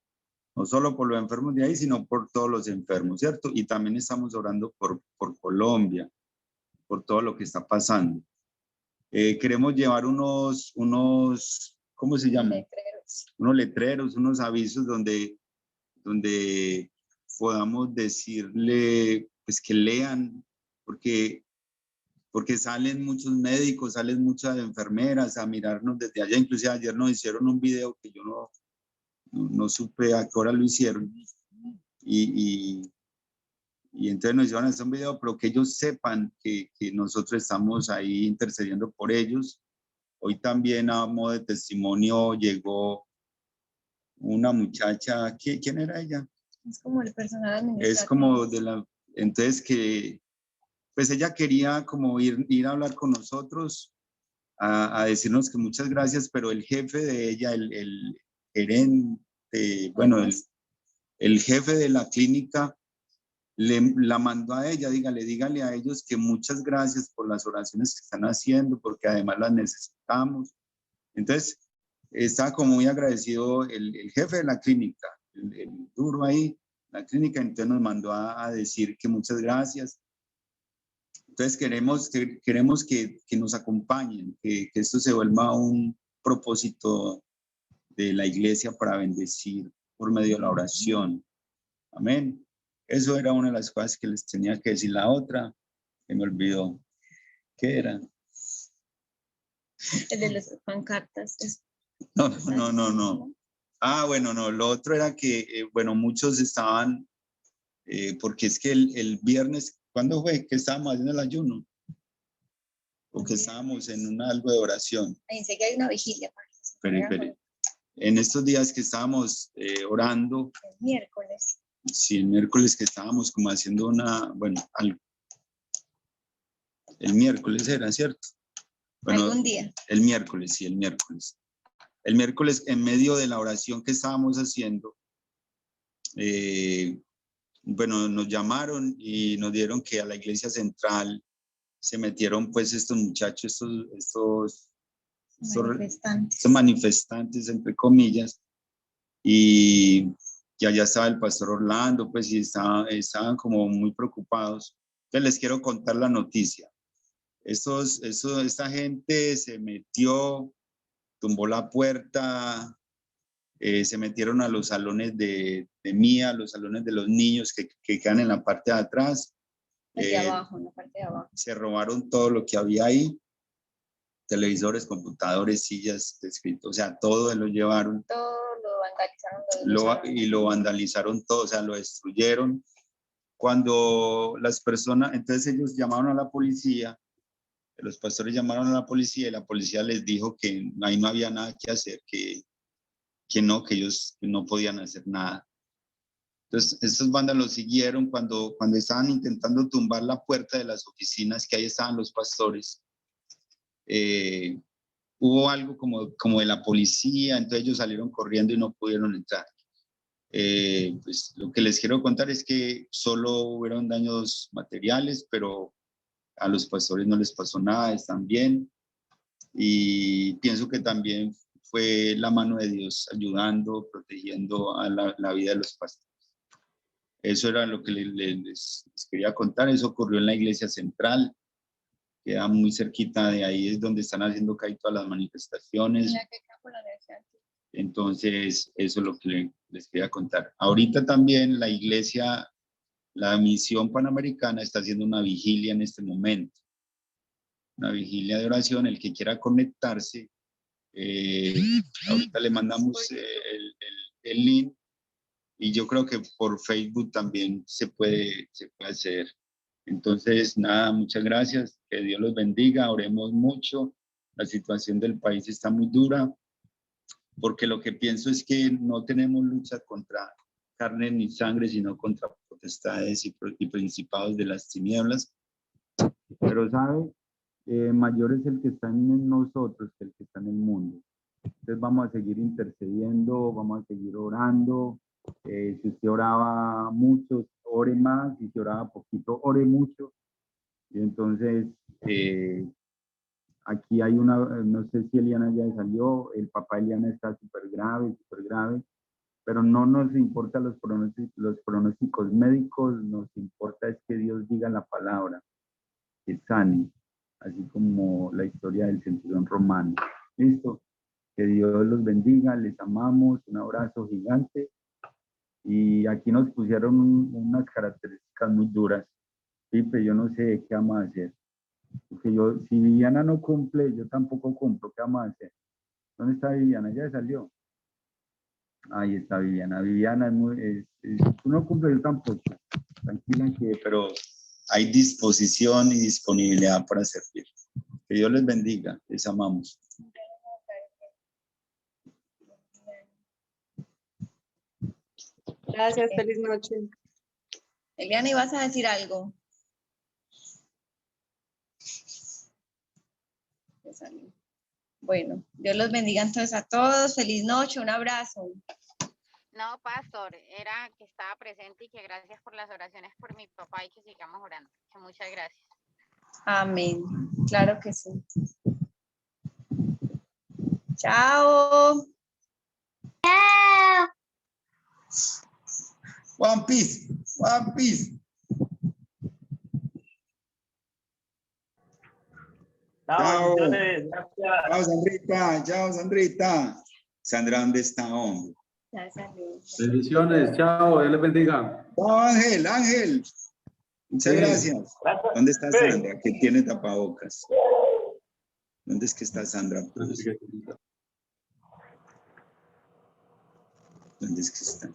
no solo por los enfermos de ahí, sino por todos los enfermos, ¿cierto? Y también estamos orando por Colombia, por todo lo que está pasando. Queremos llevar unos, ¿cómo se llama? Unos letreros, unos avisos donde podamos decirle, pues que lean, porque salen muchos médicos, salen muchas enfermeras a mirarnos desde allá. Inclusive ayer nos hicieron un video que yo no supe a qué hora lo hicieron. Y entonces nos iban a hacer un video, pero que ellos sepan que nosotros estamos ahí intercediendo por ellos. Hoy también a modo de testimonio llegó una muchacha, ¿quién era ella?
Es como el personal administrativo.
Es como entonces que, pues ella quería como ir a hablar con nosotros, a decirnos que muchas gracias, pero el jefe de ella, el gerente, bueno, el jefe de la clínica, la mandó a ella, dígale a ellos que muchas gracias por las oraciones que están haciendo, porque además las necesitamos. Entonces, está como muy agradecido el jefe de la clínica, el duro ahí, la clínica, entonces nos mandó a decir que muchas gracias. Entonces queremos que nos acompañen, que esto se vuelva un propósito de la iglesia para bendecir por medio de la oración. Amén. Eso era una de las cosas que les tenía que decir. La otra, que me olvidó. ¿Qué era?
El de las pancartas.
No. Ah, bueno, no. Lo otro era que, bueno, muchos estaban porque es que el viernes, ¿cuándo fue que estábamos haciendo el ayuno? O que estábamos en algo de oración.
Pensé que hay una vigilia.
Espere. En estos días que estábamos orando,
El miércoles.
sí, el miércoles que estábamos como haciendo algo. El miércoles era, ¿cierto? Bueno,
Algún día.
el miércoles, sí, el miércoles. El miércoles, en medio de la oración que estábamos haciendo, nos llamaron y nos dieron que a la iglesia central se metieron pues estos muchachos, estos manifestantes, entre comillas, y allá estaba el pastor Orlando, pues, y estaban como muy preocupados. Entonces les quiero contar la noticia. Esta gente se metió, tumbó la puerta, se metieron a los salones de Mía, los salones de los niños que quedan en la parte de atrás.
De abajo, en la parte de abajo.
Se robaron todo lo que había ahí, televisores, computadores, sillas de escrito, o sea, todo lo llevaron.
Todo lo vandalizaron.
Y lo vandalizaron todo, o sea, lo destruyeron. Cuando las personas, entonces ellos llamaron a la policía, los pastores llamaron a la policía y la policía les dijo que ahí no había nada que hacer, que ellos no podían hacer nada. Entonces, estos vándalos siguieron cuando estaban intentando tumbar la puerta de las oficinas, que ahí estaban los pastores. Hubo algo como de la policía, entonces ellos salieron corriendo y no pudieron entrar. Pues lo que les quiero contar es que solo hubieron daños materiales, pero a los pastores no les pasó nada, están bien. Y pienso que también fue la mano de Dios ayudando, protegiendo a la vida de los pastores. Eso era lo que les quería contar. Eso ocurrió en la iglesia central, queda muy cerquita de ahí, es donde están haciendo casi todas las manifestaciones. Entonces, eso es lo que les quería contar. Ahorita también la iglesia, la Misión Panamericana está haciendo una vigilia en este momento. Una vigilia de oración, el que quiera conectarse. Ahorita le mandamos el link y yo creo que por Facebook también se puede hacer. Entonces, nada, muchas gracias. Que Dios los bendiga. Oremos mucho. La situación del país está muy dura, porque lo que pienso es que no tenemos lucha contra carne ni sangre, sino contra potestades y principados de las tinieblas. Pero, ¿sabe? Mayor es el que está en nosotros que el que está en el mundo. Entonces vamos a seguir intercediendo, vamos a seguir orando. Si usted oraba mucho, ore más. Si usted oraba poquito, ore mucho. Y entonces, aquí hay no sé si Eliana ya salió, el papá de Eliana está súper grave, pero no nos importa los pronósticos médicos, nos importa es que Dios diga la palabra, que sane, así como la historia del centurión romano. ¿Listo? Que Dios los bendiga, les amamos, un abrazo gigante. Y aquí nos pusieron unas características muy duras. Sí, pero yo no sé qué vamos a hacer. Porque si Viviana no cumple, yo tampoco cumplo. ¿Qué vamos a hacer? ¿Dónde está Viviana? Ya salió. Ahí está Viviana. Viviana tú no cumples, yo tampoco. Tranquila pero hay disposición y disponibilidad para servir. Que Dios les bendiga. Les amamos.
Gracias, feliz noche.
Eliana, ¿ibas a decir algo? Bueno, Dios los bendiga entonces a todos. Feliz noche, un abrazo.
No, pastor, era que estaba presente y que gracias por las oraciones por mi papá y que sigamos orando. Que muchas gracias.
Amén. Claro que sí. Chao.
Chao.
One Piece, One Piece.
Chao.
Chao, Sandrita. Chao, Sandrita. Sandra, ¿dónde está, hombre?
Ya salió.
Bendiciones, chao, Dios les bendiga.
Chao, Ángel, Ángel. Muchas
Sí.
gracias. ¿Dónde está Sandra? Que tiene tapabocas. ¿Dónde es que está Sandra? Pues? ¿Dónde es que está?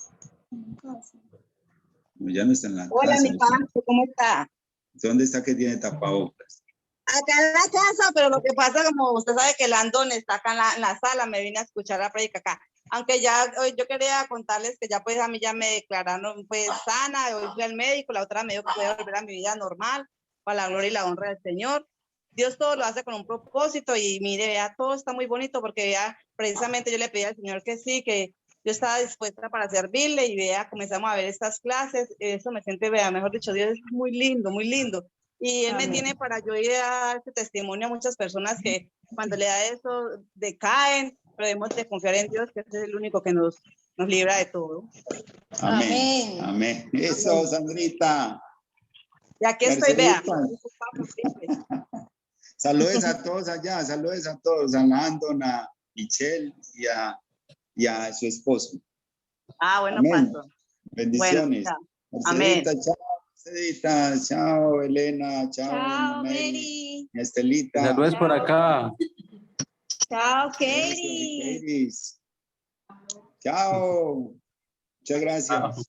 No, ya no está en la
Hola,
casa.
mi Pancho, ¿cómo está?
¿Dónde está que tiene tapabocas?
Acá en la casa, pero lo que pasa, como usted sabe que Landon está acá en la sala, me vine a escuchar la prédica acá. Aunque ya hoy yo quería contarles que ya pues a mí ya me declararon pues sana, hoy fui al médico, la otra me dijo que podía volver a mi vida normal, para la gloria y la honra del Señor. Dios todo lo hace con un propósito y mire, vea, todo está muy bonito porque vea, precisamente yo le pedí al Señor que sí, que yo estaba dispuesta para servirle y vea, comenzamos a ver estas clases, eso me siente, vea, mejor dicho, Dios es muy lindo, muy lindo. Y Él me tiene para yo ir a dar este testimonio a muchas personas que cuando le da eso decaen, pero debemos de confiar en Dios, que es el único que nos libra de todo.
Amén.
Amén.
Amén. Eso, Sandrita.
Y aquí estoy, vea.
Saludes a todos allá, saludes a todos, a Landon, a Michelle y a su esposo.
Ah, bueno,
Amén.
pastor.
Bendiciones.
Bueno, amén.
Mercedita, chao, Mercedita, chao, Elena, chao,
Chao,
Mary,
Mary.
Estelita.
Saludos por acá.
Chao,
Eso,
Katie.
Iris. Chao. Muchas gracias.